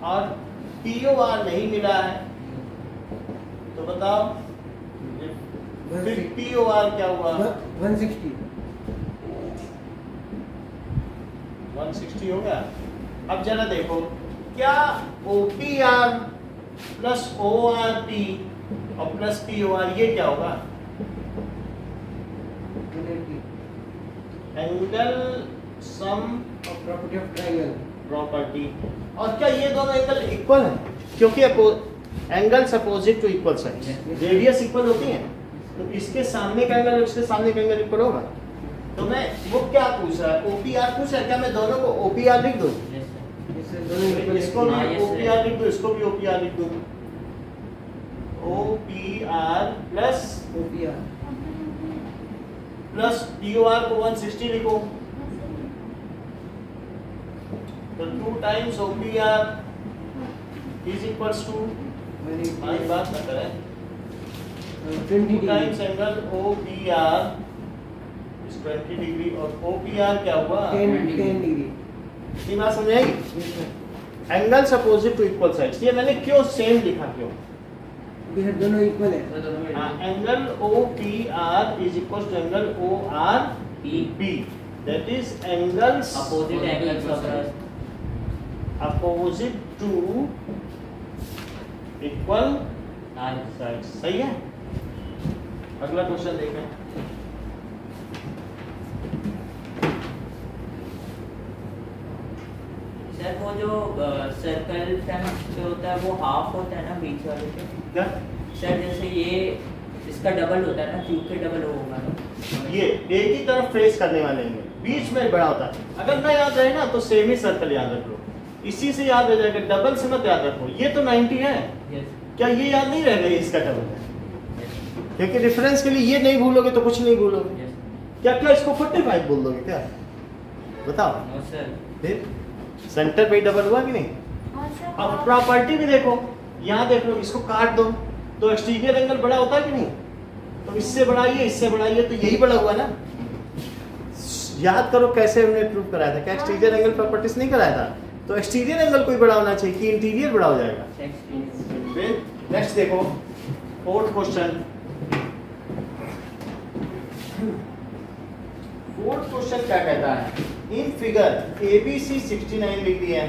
और POR नहीं मिला है? तो बताओ फिर POR क्या हुआ? 160 160 हो गया। अब जरा देखो, क्या OPR प्लस ORP और प्लस POR ये क्या होगा? 180 एंगल सम और प्रॉपर्टी ऑफ ट्रायंगल। प्रॉपर्टी। और क्या ये दोनों एंगल इक्वल हैं? क्योंकि angles opposite to equal sides, radius equal होती है, तो इसके सामने का एंगल और इसके सामने का एंगल इक्वल होगा। तो मैं वो क्या पूछ रहा है? OPR पूछ रहा है, क्या मैं दोनों को OPR लिख दूं? इससे दोनों इक्वल इसको भी हाँ, yes, OPR लिख दूं, इसको भी OPR लिख दूं। OPR plus OPR plus POR को 160 लिखो, तो 2 times OPR is equals to, हमारी बात ना करें, 20 2 times angle OPR is 20 degree और OPR क्या हुआ? 10 डिग्री। इतनी बात समझ आएगी? Angles opposite to equal sides, ये मैंने क्यों सेम लिखा? क्यों? ये दोनों इक्वल है। Angle OPR is equal to angle ORP, that is angles opposite angles of opposite to equal sides. Sides. सही है। अगला क्वेश्चन देखें। सर वो जो सर्कल जो होता है वो हाफ होता है ना बीच वाले के? क्या? सर जैसे ये इसका डबल होता है ना, क्यूब के डबल होगा ना? ये एक ही तरफ फेस करने वाले हैं, बीच में बड़ा होता है। अगर ना याद रहे ना तो सेमी सर्कल याद रख लो, इसी से याद हो जाएगा, डबल से मत याद रखो। ये तो 90 है, यस क्या ये याद नहीं रहेगा ये इसका डबल है? क्योंकि रेफरेंस के लिए ये नहीं भूलोगे तो कुछ नहीं भूलोगे। यस। क्या इसको 45 बोल दोगे क्या? बताओ। No sir. फिर सेंटर पे डबल हुआ कि नहीं? और सर अब प्रॉपर्टी भी देखो, यहाँ देख लो, इसको काट दो तो एक्सटीरियर एंगल बड़ा होता है कि नहीं? तो इससे बढ़ाइए, इससे बढ़ाइए, तो यही बड़ा हुआ ना। याद करो कैसे हमने प्रूव कराया था, क्या एक्सटीरियर एंगल प्रॉपर्टीज नहीं कराया था? तो एक्सटीरियर एंगल कोई बड़ा होना चाहिए कि इंटीरियर बड़ा हो जाएगा। फिर नेक्स्ट देखो, फोर्थ क्वेश्चन। फोर्थ क्वेश्चन क्या कहता है? इन फिगर ABC 69 डिग्री है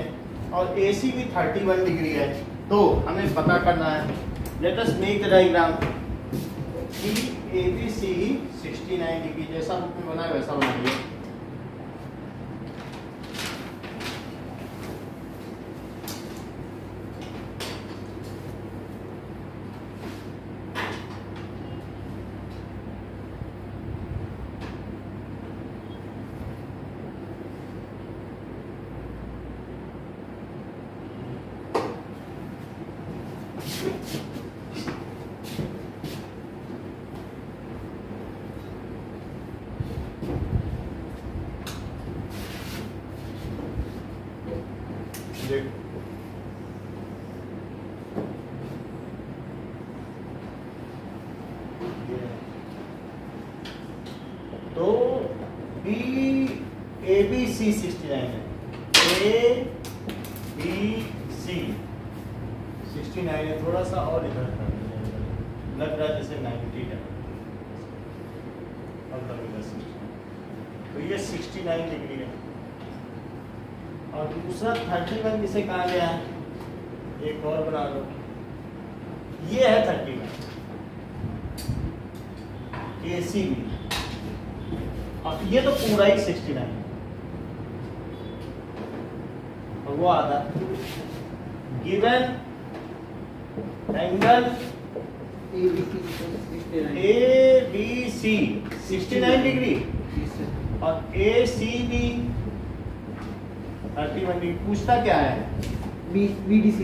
और AC भी 31 डिग्री है, तो हमें पता करना है। Let us make the diagram. ABC 69 degree, जैसा बुक में बना है वैसा बनाइए। तो ABC 69 है, ABC 69 है, थोड़ा सा और इधर लग रहा है जैसे 90 है, और तो ये 69 डिग्री है, और दूसरा 31 जिसे कहा गया है, एक और बना लो, ये है 31 AC भी, और ये तो पूरा ही 69 है, और वो आधा गिवन एंगल ABC 69 डिग्री और ACB 31 डिग्री। पूछता क्या है? BDC।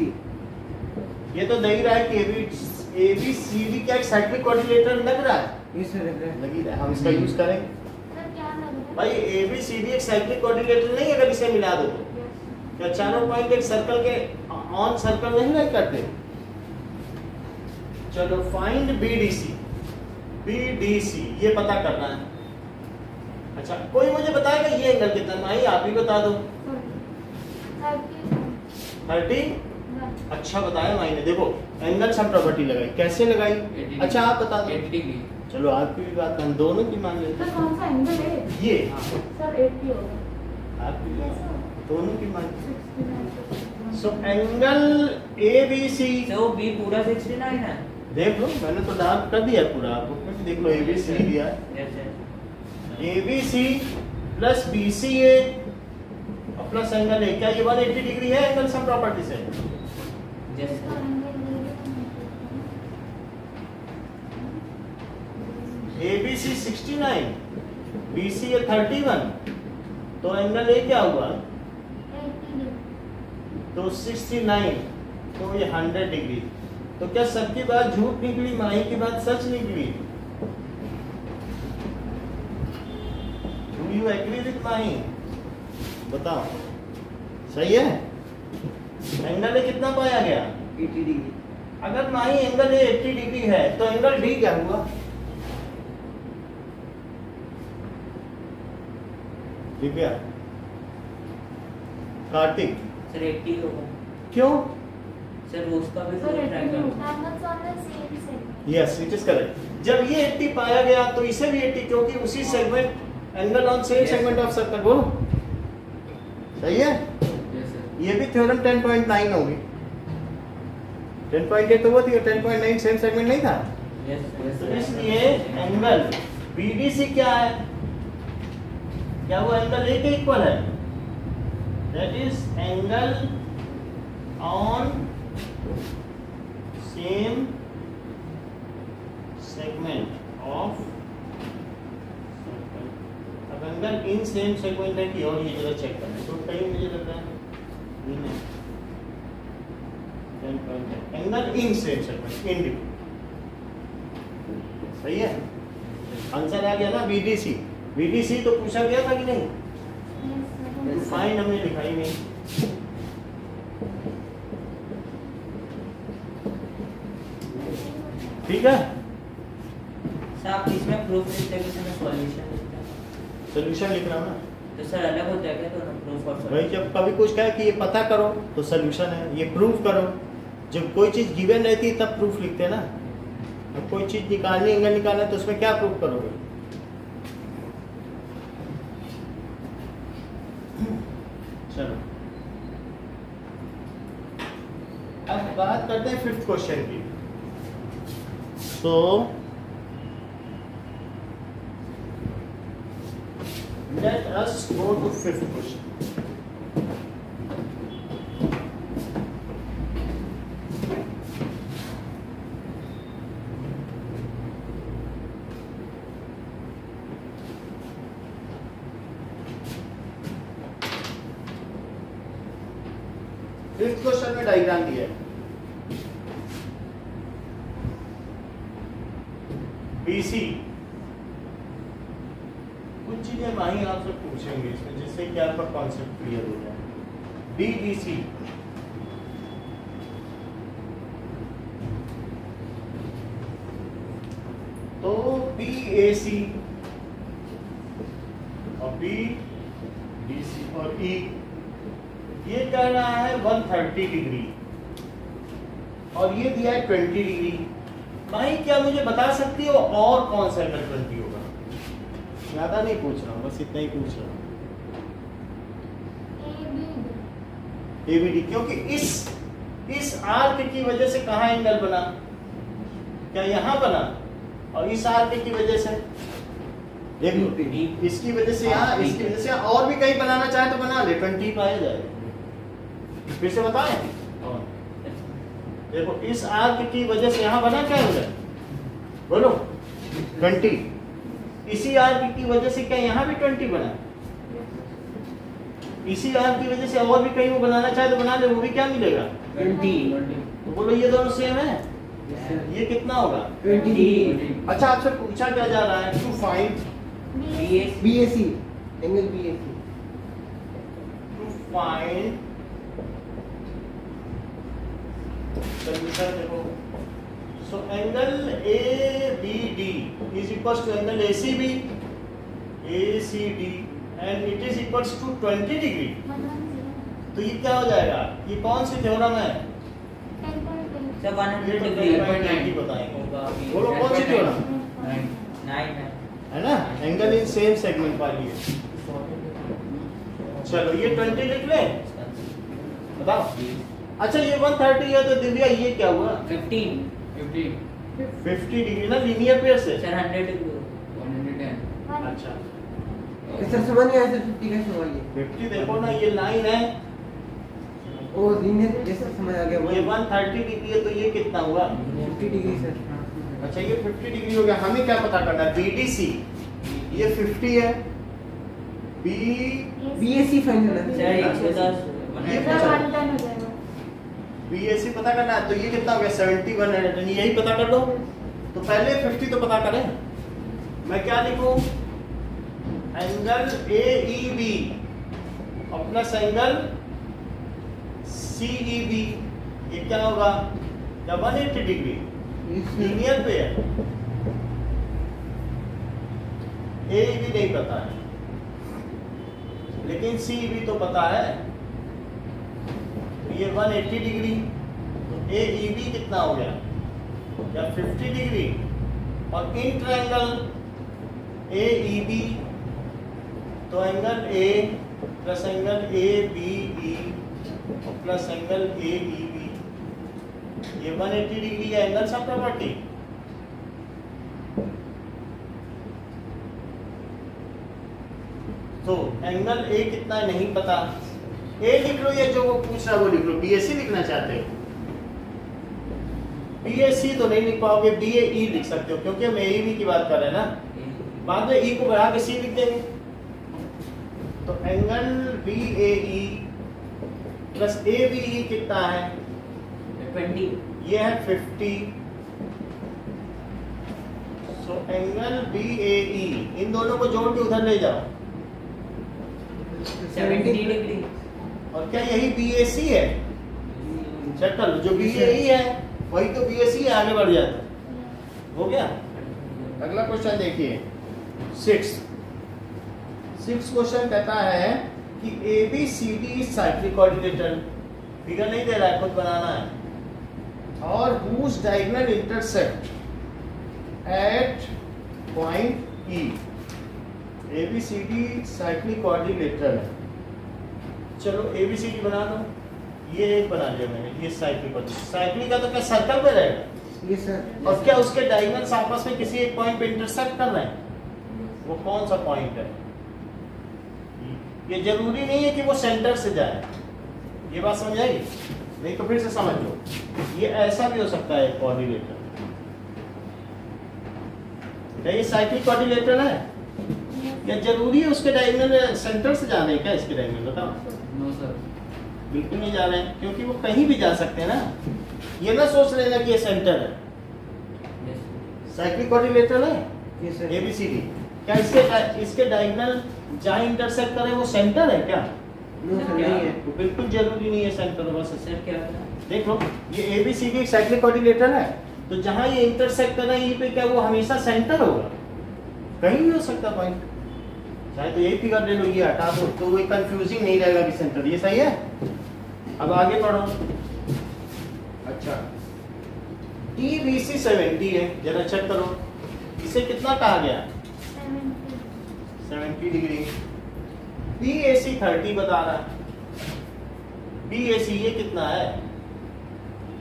ये तो दे ही रहा है कि ABCD क्या एक साइक्लिक कोऑर्डिनेटर लग रहा है? यस सर, लग रहा है। लग ही रहा है, हम इसका यूज करेंगे। सर क्या लग रहा है? भाई ABCD एक साइक्लिक कोऑर्डिनेटर नहीं है, अगर इसे मिला दो तो क्या चारों पॉइंट एक सर्कल के ऑन सर्कल नहीं लाइक करते? चलो फाइंड BDC ये पता करना है। अच्छा, कोई मुझे बताएगा ये एंगल कितना? नहीं, आप ही बता दो। 30। अच्छा बताया माई ने। देखो एंगल सम प्रॉपर्टी लगाई, कैसे लगाई? अच्छा आप बता दो। 80 डिग्री। चलो आपकी भी बात हम दोनों की मान लेते सर कौन सा एंगल है? हैं। ये सर 80 होगा। आपकी भी बात, दोनों की मान। 69। सो एंगल ABC तो B पूरा 69 है। देख लो, मैंने तो डार्क कर दिया पूरा, आपको कुछ देख लो, ABC दिया है। Yes sir. ABC plus BCA और प्लस एंगल A, क्या ये 180 डिग्री है एंगल सम प्रॉपर्टी से? यस इसका सर। एंगल ये है। ABC 69, BCA 31, तो एंगल A क्या हुआ? 80 डिग्री। तो 69, तो ये 100 डिग्री। तो क्या सबकी बात झूठ निकली, माही की बात सच निकली? डू यू एग्री विथ माही? बताओ, सही है? एंगल ए कितना पाया गया? 80 डिग्री। अगर माही एंगल ए 80 डिग्री है तो एंगल डी क्या हुआ? दिव्या, कार्तिक, सर 80 होगा। क्यों? सर वो उसका भी सर तो 80 triangle. Angles on the same side. Yes, it is correct. जब ये 80 पाया गया तो इसे भी 80, क्योंकि उसी segment angle on same Yes. Segment of circle. बोलो सही है? Yes sir. ये भी थ्योरम 10.9 होगी। 10.8 तो वो थी, 10.9 सेम सेगमेंट नहीं था। Yes yes. तो इसलिए एंगल BDC क्या है? क्या वो एंगल ए के इक्वल है? That is angle on same segment of circle. अब एंगल इन सेम सेगमेंट है कि और ये जगह चेक करना है, तो कहीं मुझे लग रहा है नहीं, 10.8 angle in same segment in degree. सही है? आंसर आ गया ना BDC। BDC तो पूछा गया था कि नहीं? यस टू फाइंड हमने लिखा ही नहीं। ठीक है, साहब इसमें प्रूफ लिखते हैं, इसमें सॉल्यूशन लिखते हैं, सोल्यूशन लिख रहा हूँ ना तो सर अलग होता है क्या दोनों, प्रूफ और भाई। सॉल्यूशन? जब कभी कुछ कहे कि ये पता करो तो सोल्यूशन है, ये प्रूफ करो। जब कोई चीज गिवन रहती है तब प्रूफ लिखते हैं ना। अब कोई चीज निकालनी, एंगल निकालना है तो उसमें क्या प्रूफ करोगे? चलो अब बात करते हैं फिफ्थ क्वेश्चन की। तो let us go to fifth question. Fifth question में डायग्राम दिया है। BC कुछ चीजें माही आपसे पूछेंगे इसमें, जिससे कि आपका कॉन्सेप्ट क्लियर हो जाए। BBC तो BAC और BDC और E ये कह रहा है 130 डिग्री और ये दिया है 20 डिग्री। माही क्या मुझे बता सकती हो और कौन सा एंगल 20 होगा? ज्यादा नहीं पूछ रहा हूँ, बस इतना ही पूछ रहा हूँ। ABD, क्योंकि इस आर्क की वजह से कहाँ एंगल बना? क्या यहाँ बना? और इस आर्क की वजह से देखो, इसकी वजह से यहाँ, इसकी वजह से यहाँ, और भी कहीं बनाना चाहे तो बना ले, 20 पाया जाएगा। फिर से बताएं, देखो इस आर्क की वजह से यहाँ बना क्या एंगल? बोलो 20। इसी आर्क की वजह से क्या यहाँ भी 20 बना? इसी आर्क की वजह से और भी कहीं वो बनाना चाहे तो बना ले, वो भी क्या मिलेगा? 20। तो बोलो ये दोनों सेम है, ये कितना होगा? 20। अच्छा आपसे पूछा क्या जा रहा है? To find BAC angle BAC। To find solution. देखो so angle ABD is equals to angle ACB and it is equals to 20 degree. तो ये क्या हो जाएगा? ये कौन सी थ्योरम है? सर 100 ये तो डिग्री 90 बताएंगे। होगा। बोलो कौन सी थ्योरम 9 है ना? एंगल इन सेम सेगमेंट वाली है। चलो ये 20 लिख ले, बताओ। अच्छा ये 130 है तो दिव्या ये क्या हुआ? 50 डिग्री ना, लीनियर पेयर से। Sir 100 degree. अच्छा सर समझ नहीं आया सर 50 कैसे हुआ ये? 50 देखो ना, ये लाइन है, ओ लीनियर जैसे समझ आ गया। ये 130 डिग्री है तो ये कितना हुआ? 50 डिग्री सर। अच्छा ये 50 डिग्री हो गया। हमें क्या पता करना है? BDC ये 50 है, BAC फाइंड करना सर है। 110 ये पूछा। BAC पता करना है तो ये कितना हो गया? 70 100। यही पता कर लो। तो पहले 50 तो पता करें। मैं क्या लिखूं? एंगल AEB और प्लस एंगल CEB, ये क्या होगा? 180 डिग्री लीनियर पे है। AEB नहीं पता है लेकिन CEB तो पता है। तो ये 180 डिग्री, तो AEB कितना हो गया? या 50 डिग्री। और इन ट्रायंगल AEB तो angle A plus angle ABE plus angle AEB, ये 180 डिग्री का एंगल सब प्रॉपर्टी। तो एंगल A कितना है नहीं पता, A लिख लो, या जो वो पूछ रहा वो लिख लो। BAC लिखना चाहते हो? BAC तो नहीं लिख पाओगे, BAE लिख सकते हो क्योंकि हम AEB की बात कर रहे हैं ना। बाद में E को बढ़ा के C लिख देंगे। तो एंगल BAE प्लस ABE कितना है? 20। ये है 50। सो एंगल BAE इन दोनों को जोड़ के उधर ले जाओ। 70 डिग्री। और क्या यही BAC है? चेक कर लो, जो BAE है वही तो BAC है, आगे बढ़ जाता है। हो गया? अगला क्वेश्चन देखिए 6 क्वेश्चन कहता है कि ABCD साइक्लिक कोऑर्डिनेटर, फिगर नहीं दे रहा है, खुद बनाना है, और whose diagonal intersect at point E। ABCD cyclic coordinator है। चलो ABCD बना दो, ये एक बना लिया मैंने, ये साइक्लिक का तो क्या सर्कल में रहेगा? Yes sir. और क्या उसके डायगोनल्स आपस में किसी एक पॉइंट पे इंटरसेक्ट कर रहे हैं? वो कौन सा पॉइंट है? ये जरूरी नहीं है कि वो सेंटर से जाए, ये बात समझ आई? नहीं तो फिर से समझ लो, ये ऐसा भी हो सकता है कोऑर्डिनेटर। क्या ये साइक्लिक कोऑर्डिनेटर है? क्या जरूरी है उसके डायगोनल सेंटर से जाने हैं? क्या इसके डायगोनल बताओ? No sir. बिल्कुल नहीं जा रहे हैं, क्योंकि वो कहीं भी जा सकते हैं ना। ये ना सोच लेना कि ये सेंटर है। साइक्लिक कोऑर्डिनेटर है यस सर। ABCD, क्या इसके डायगोनल जहाँ इंटरसेक्ट करे वो सेंटर है क्या? नो सर, नहीं है। तो बिल्कुल जरूरी नहीं है सेंटर, बस सर क्या होता है? देख लो, ये ABCD एक साइक्लिक कोऑर्डिनेटर है, तो जहाँ ये इंटरसेक्ट कर रहा है यहीं पे, क्या वो हमेशा सेंटर होगा? कहीं भी हो सकता पॉइंट, चाहे तो यही फिगर ले लो, ये हटा दो, तो वो कंफ्यूजिंग नहीं रहेगा कि सेंटर। ये सही है? अब आगे बढ़ो। अच्छा, DBC 70 है, जरा चेक करो, इसे कितना कहा गया? 70 डिग्री। BAC 30 बता रहा है, BAC ये कितना है?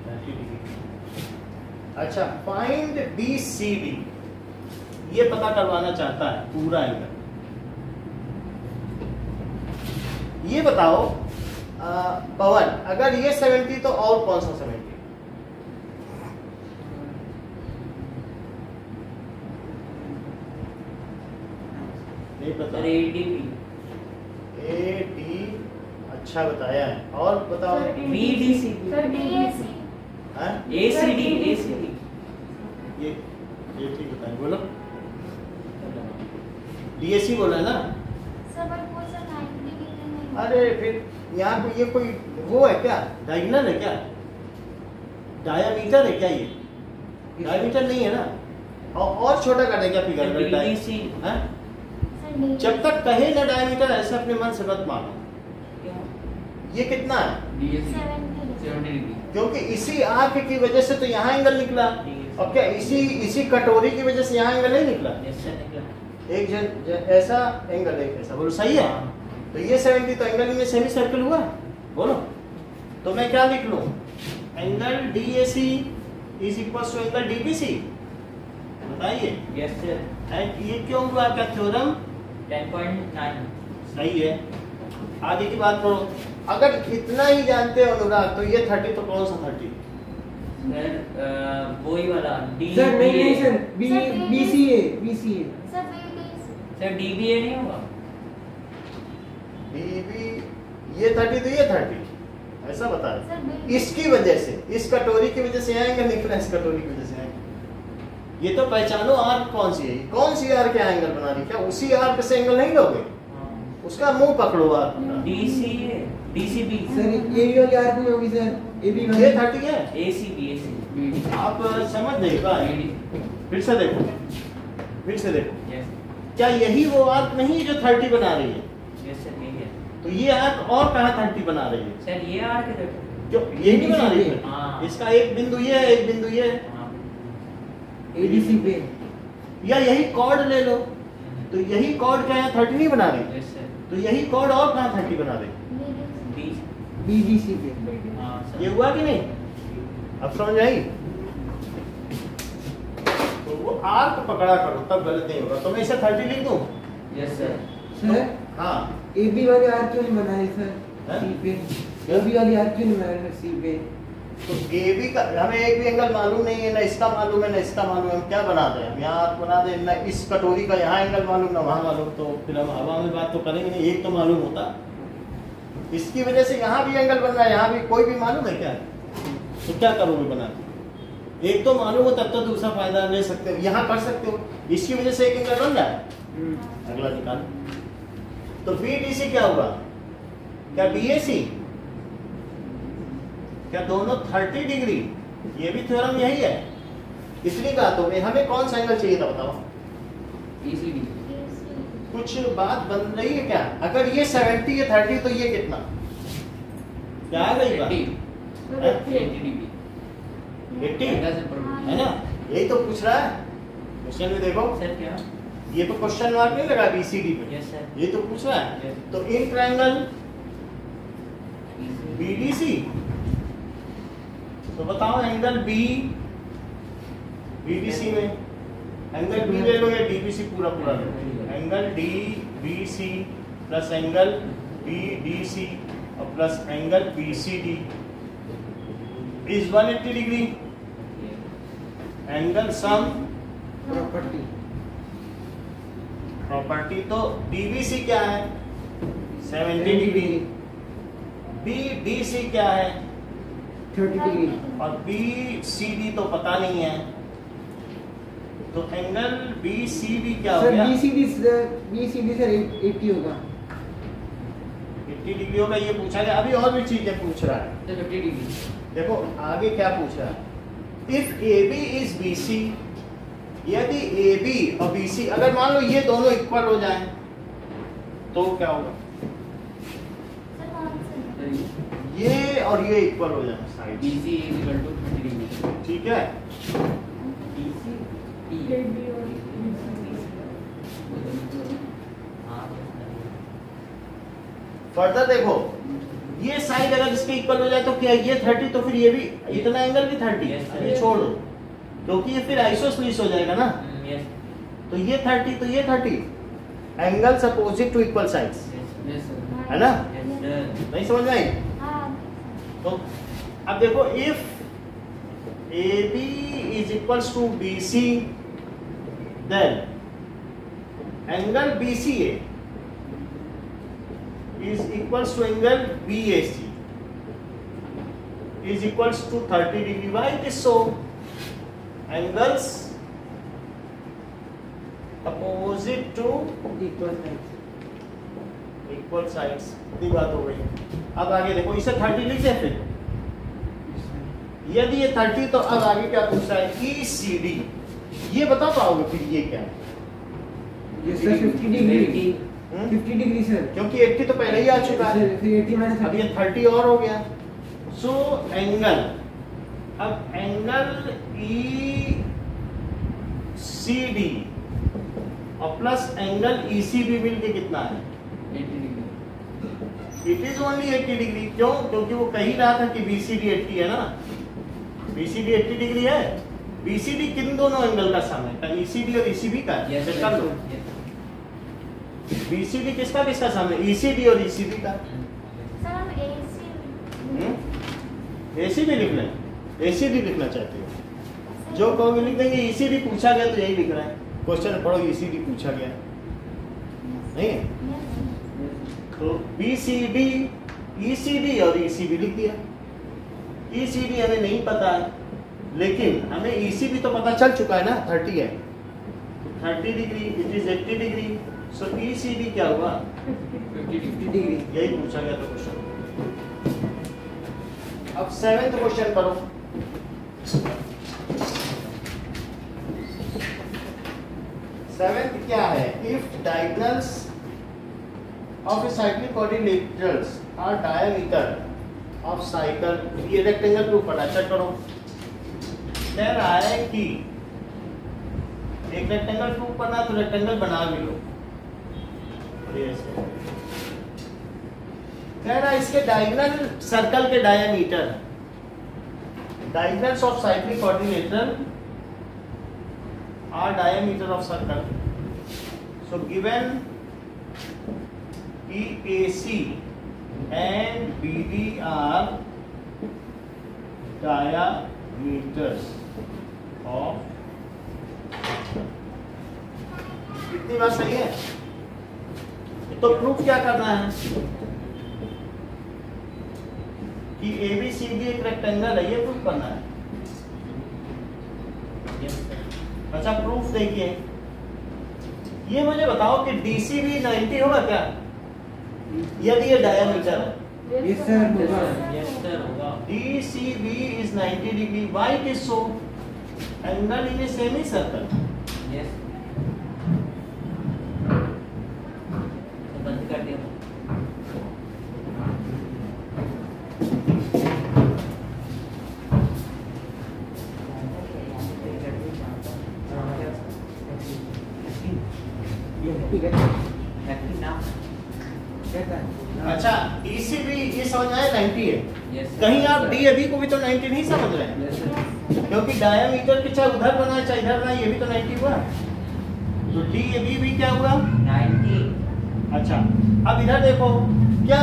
30 डिग्री। अच्छा, फाइंड BCD, ये पता करवाना चाहता है पूरा एंगल। ये बताओ पवन, अगर ये 70 तो और कौन सा 70? नहीं पता। AD अच्छा बताया है, और बताओ। BDC। Sir DAC। हाँ? ACD। ये ठीक बताए, बोलो। DAC बोला ना? सर बट वो सर 90 डिग्री नहीं। अरे फिर यहाँ पे ये कोई वो है क्या? डायगोनल है क्या? डायमीटर है क्या? ये डायमीटर नहीं है ना? और छोटा कर दे क्या फिगर? BDC। हाँ? Sir DAC। जब तक कहे ना डायमीटर, ऐसे अपने मन से मत मानो। ये कितना है? 70। क्योंकि इसी आंख की वजह से तो यहाँ एंगल निकला, और क्या इसी कटोरी की वजह से यहाँ एंगल नहीं निकला? एक ऐसा एंगल, एक ऐसा, बोलो सही है? तो ये 70 तो एंगल में सेमी सर्कल हुआ, बोलो। तो मैं क्या लिख लूं? Angle DAC is equal to angle DBC, बताइए। Yes sir. एंड ये क्यों हुआ आपका थ्योरम? 10.9। सही है। आगे की बात करो, अगर इतना ही जानते हो अनुराग, तो ये 30 तो कौन सा 30? सर वही वाला सर नहीं sir, BCA। Sir DAC। Sir DBA नहीं होगा? DB ये 30 तो ये 30, ऐसा बता रहे। Sir DAC। इसकी वजह से, इस कटोरी की वजह से यहाँ एंगल निकला, इस कटोरी की वजह से यहाँ। ये तो पहचानो आर्क कौन सी है, कौन सी आर्क है एंगल बना रही? क्या उसी आर्क से एंगल नहीं लोगे? उसका मुंह पकड़ो आर्क का। DCB। सर AB वाली आर्क में होगी सर, AB ये वाली। 30 है। ACB। आप समझ नहीं पाए? फिर से देखो, फिर से देखो, यस क्या यही वो आर्क नहीं जो 30 बना रही है? यस सर यही है। तो ये आर्क और कहाँ 30 बना रही है? सर ये आर के जो ये नहीं बना रही है? हाँ। इसका एक बिंदु ये है, एक बिंदु ये है, ADC पे। या यही कॉर्ड ले लो, तो यही कॉर्ड क्या है 30 नहीं बना रही? Yes sir. तो यही कॉर्ड और कहाँ 30 बना रही? BDC पे। हाँ सर। ये हुआ कि नहीं? अब समझ आई? तो वो आर्क पकड़ा करो, तब गलत नहीं होगा। तो मैं इसे 30 लिख दूं? Yes sir. सर हाँ। AB वाली आर्क क्यों नहीं बनाई सर? हैं? C पे। AB वाली आर्क क्यों नहीं बनाई C पे? तो AB का हमें एक भी एंगल मालूम नहीं है, ना इसका मालूम है ना इसका मालूम है, हम क्या बना दें? हम यहाँ आर्क बना दें, ना इस कटोरी का यहाँ एंगल मालूम ना वहाँ मालूम, तो फिर हम हवा में बात तो करेंगे नहीं। एक तो मालूम होता, इसकी वजह से यहाँ भी एंगल बन रहा है, यहाँ भी, कोई भी मालूम है क्या? तो क्या करोगे बना? एक तो मालूम हो तब तो दूसरा फायदा ले सकते हो, यहाँ कर सकते हो। इसकी वजह से एक एंगल बन रहा है, अगला निकाल। तो BDC क्या होगा? क्या BAC? क्या दोनों 30 डिग्री? ये भी थ्योरम यही है। इसलिए कहा तो हमें कौन सा एंगल चाहिए था बताओ? ECD। कुछ बात बन रही है क्या? अगर ये 70 है 30 तो ये कितना? क्या आ गई बात? 80 डिग्री 80 है ना? यही तो पूछ रहा है क्वेश्चन में। देखो सर क्या? ये तो क्वेश्चन मार्क नहीं लगा BCD पे। Yes sir. ये तो पूछ रहा है। Yes. तो इन ट्रायंगल BDC तो बताओ एंगल BDC में एंगल B ले लो या DBC पूरा पूरा ले लो। Angle DBC plus angle BDC और plus angle BCD is 180 degree. Angle sum property तो DBC क्या है? 70 डिग्री। BDC क्या है? 30 डिग्री। और BCD तो पता नहीं है, तो एंगल BCD क्या हो सर गया? BCD सर 80 होगा। 80 डिग्री होगा ये पूछा गया। अभी और भी चीजें पूछ रहा है। 50 डिग्री। देखो आगे क्या पूछ रहा है? इफ AB इज BC, यदि AB और BC अगर मान लो ये दोनों इक्वल हो जाएं तो क्या होगा? सर कौन सा? ये और ये इक्वल हो जाए साइड। BC = 30 degree. ठीक है। फर्दर देखो ये साइड अगर इसके इक्वल हो जाए तो क्या ये 30 तो फिर ये भी इतना एंगल भी 30। Yes, sir. ये छोड़ दो क्योंकि ये फिर आइसोस्लीस हो जाएगा ना। यस तो ये 30 तो ये 30 angles opposite to equal sides yes sir. है ना? Yes sir. नहीं समझ में आई? हाँ। तो अब देखो if AB is equals to BC then angle BCA is equals to angle BAC is equals to 30 degree. Why it is so? Angles opposite to equal sides की बात हो गई। अब आगे देखो इसे 30 लिख दे फिर। यदि ये 30 तो अब आगे क्या पूछ रहा है? ECD ये बता पाओगे फिर ये क्या है? ये सर 50 डिग्री। 50 degree sir. क्योंकि 80 तो पहले ही आ चुका है। फिर 80 माइनस अब ये 30 और हो गया। सो एंगल अब एंगल ECD और प्लस एंगल ECB मिलके कितना है? 80 degree. It is only 80 degree. क्यों? क्योंकि वो कह ही रहा था कि BCD 80 है ना। BCD 80 डिग्री है। BCD किन दोनों एंगल का सम है? ECD और ECB का है। यस चेक कर लो। BCD किसका किसका सम है? ECD और ECB का। सर हम AC ACB लिख लें। ACD लिखना चाहते हो जो कहोगे लिख देंगे। ECD पूछा गया तो यही लिख रहा है। क्वेश्चन पढ़ो ECD पूछा गया नहीं है? तो BCD ECD और ECB लिख दिया। ECD हमें नहीं पता है लेकिन हमें ECB तो पता चल चुका है ना 30 है। 30 degree it is 80 degree. So ECD क्या हुआ? 50 डिग्री। यही पूछा गया था क्वेश्चन। अब 7th क्वेश्चन करो। 7th क्या है? If diagonals of a cyclic quadrilaterals are diameter of cycle, ये रेक्टेंगल प्रूफ पढ़ा। चेक करो। कह रहा है कि एक रेक्टेंगल प्रूफ करना तो रेक्टेंगल बना भी लो। कह रहा है इसके डायगोनल सर्कल के diameter diagonals of cyclic quadrilateral are diameter of circle. So given EAC and BD are diameters of कितनी बात सही है? तो प्रूफ क्या करना है कि ABCD एक रेक्टेंगल है, ये प्रूफ करना है। अच्छा प्रूफ देखिए। ये मुझे बताओ कि DCB 90 होगा क्या? यदि ये डायमीटर है, Yes sir होगा। यस सर होगा। DCB is 90 degree. Why it is so? Angle in a semicircle. Yes तो बंद कर दिया। ठीक है एक्टिव नाम कैसा है? अच्छा, ECB ये समझ आया 90 है। यस कहीं आप DAB को भी तो 90 नहीं समझ रहे हैं, Yes sir। क्योंकि डायमीटर के चाहे उधर बना है चाहे इधर बना है, ये भी तो 90 हुआ। तो DAB भी क्या हुआ? 90। अच्छा, अब इधर देखो, क्या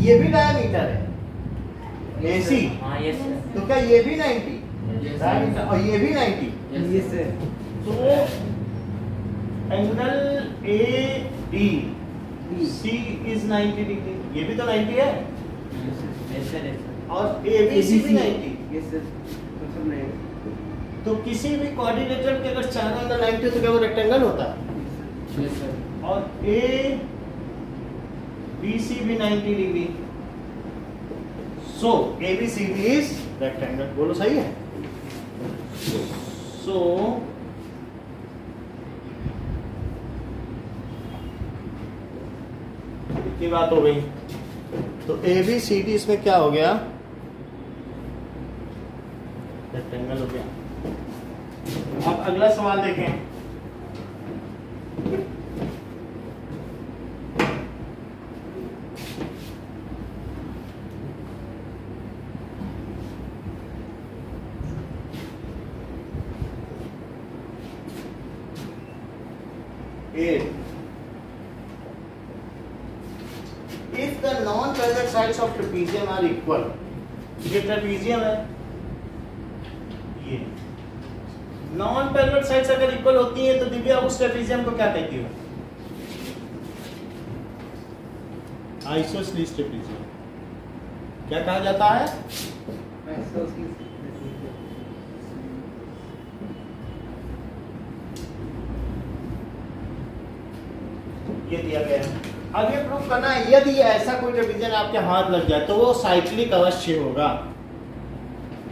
ये भी डायमीटर है AC? हाँ यस सर। तो क्या ये भी 90 Yes, डायमीटर और ये भी 90? Yes sir। तो एंगल ADC is 90 डिग्री, ये भी तो 90 है, यस सर यस और ABC भी 90। Yes sir। तो सब नहीं। तो किसी भी कोऑर्डिनेटर के अगर चारों एंगल 90 हो तो क्या वो रेक्टेंगल होता है? Yes sir. और ABC भी 90 degree, so ABCD is rectangle. बोलो सही है? सो इतनी बात हो गई। तो ABCD इसमें क्या हो गया? रेक्टेंगल हो गया। अब अगला सवाल देखें। If the non-parallel sides of trapezium are equal, ये ट्रेपीजियम है, ये नॉन पैरेलल साइड्स अगर इक्वल होती हैं तो दिव्या उस ट्रेपीजियम को क्या कहती हो? Isosceles trapezium. क्या कहा जाता है? ये दिया गया है। अब ये प्रूफ करना है, यदि ऐसा कोई ट्रेपीजियम आपके हाथ लग जाए तो वो साइक्लिक अवश्य होगा।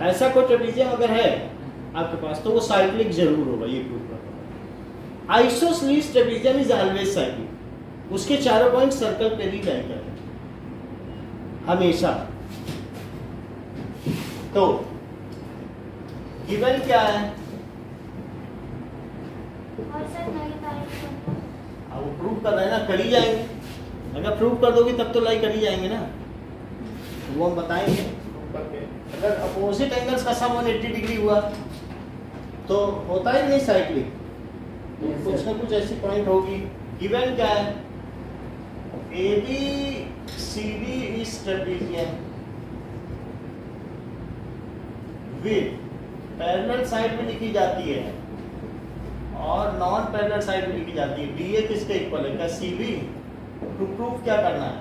ऐसा कोई ट्रेपीजियम अगर है आपके पास तो वो साइक्लिक जरूर होगा, ये प्रूफ करना। Isosceles trapezium is always cyclic. उसके चारों पॉइंट सर्कल पे ही लाई करते हमेशा। तो गिवन क्या है? और सर नई तारीख को अब वो प्रूफ कर रहे हैं ना, कर ही जाएंगे। अगर प्रूफ कर दोगे तब तो लाई कर ही जाएंगे ना, तो वो हम बताएंगे proof करके। अगर अपोजिट एंगल्स का सम 180 डिग्री हुआ तो होता ही नहीं साइक्लिक, तो कुछ ना कुछ ऐसी पॉइंट होगी। गिवन क्या है? ABCD is trapezium with parallel side में लिखी जाती है और नॉन पैरेलल साइड में लिखी जाती है। DA किसके इक्वल है? क्या CB? तो प्रूफ क्या करना है?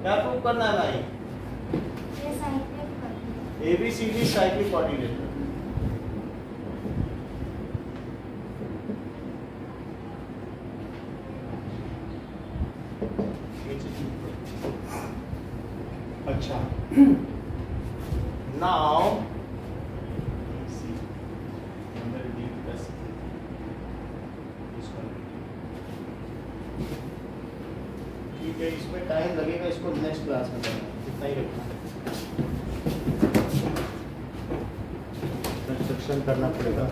क्या प्रूफ करना है भाई? ये साइक्लिक करते ABCD साइक्लिक कोऑर्डिनेटर। अच्छा, नाउ ठीक है, इसमें टाइम लगेगा, इसको नेक्स्ट क्लास में करना, इतना ही रखना। कंस्ट्रक्शन करना पड़ेगा।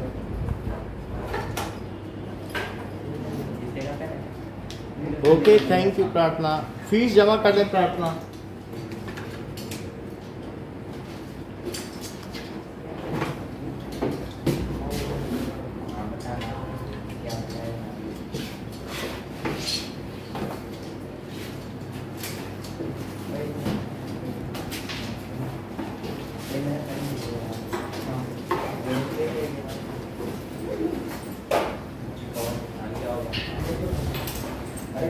ओके, थैंक यू प्रार्थना। फीस जमा कर लें प्रार्थना। अरे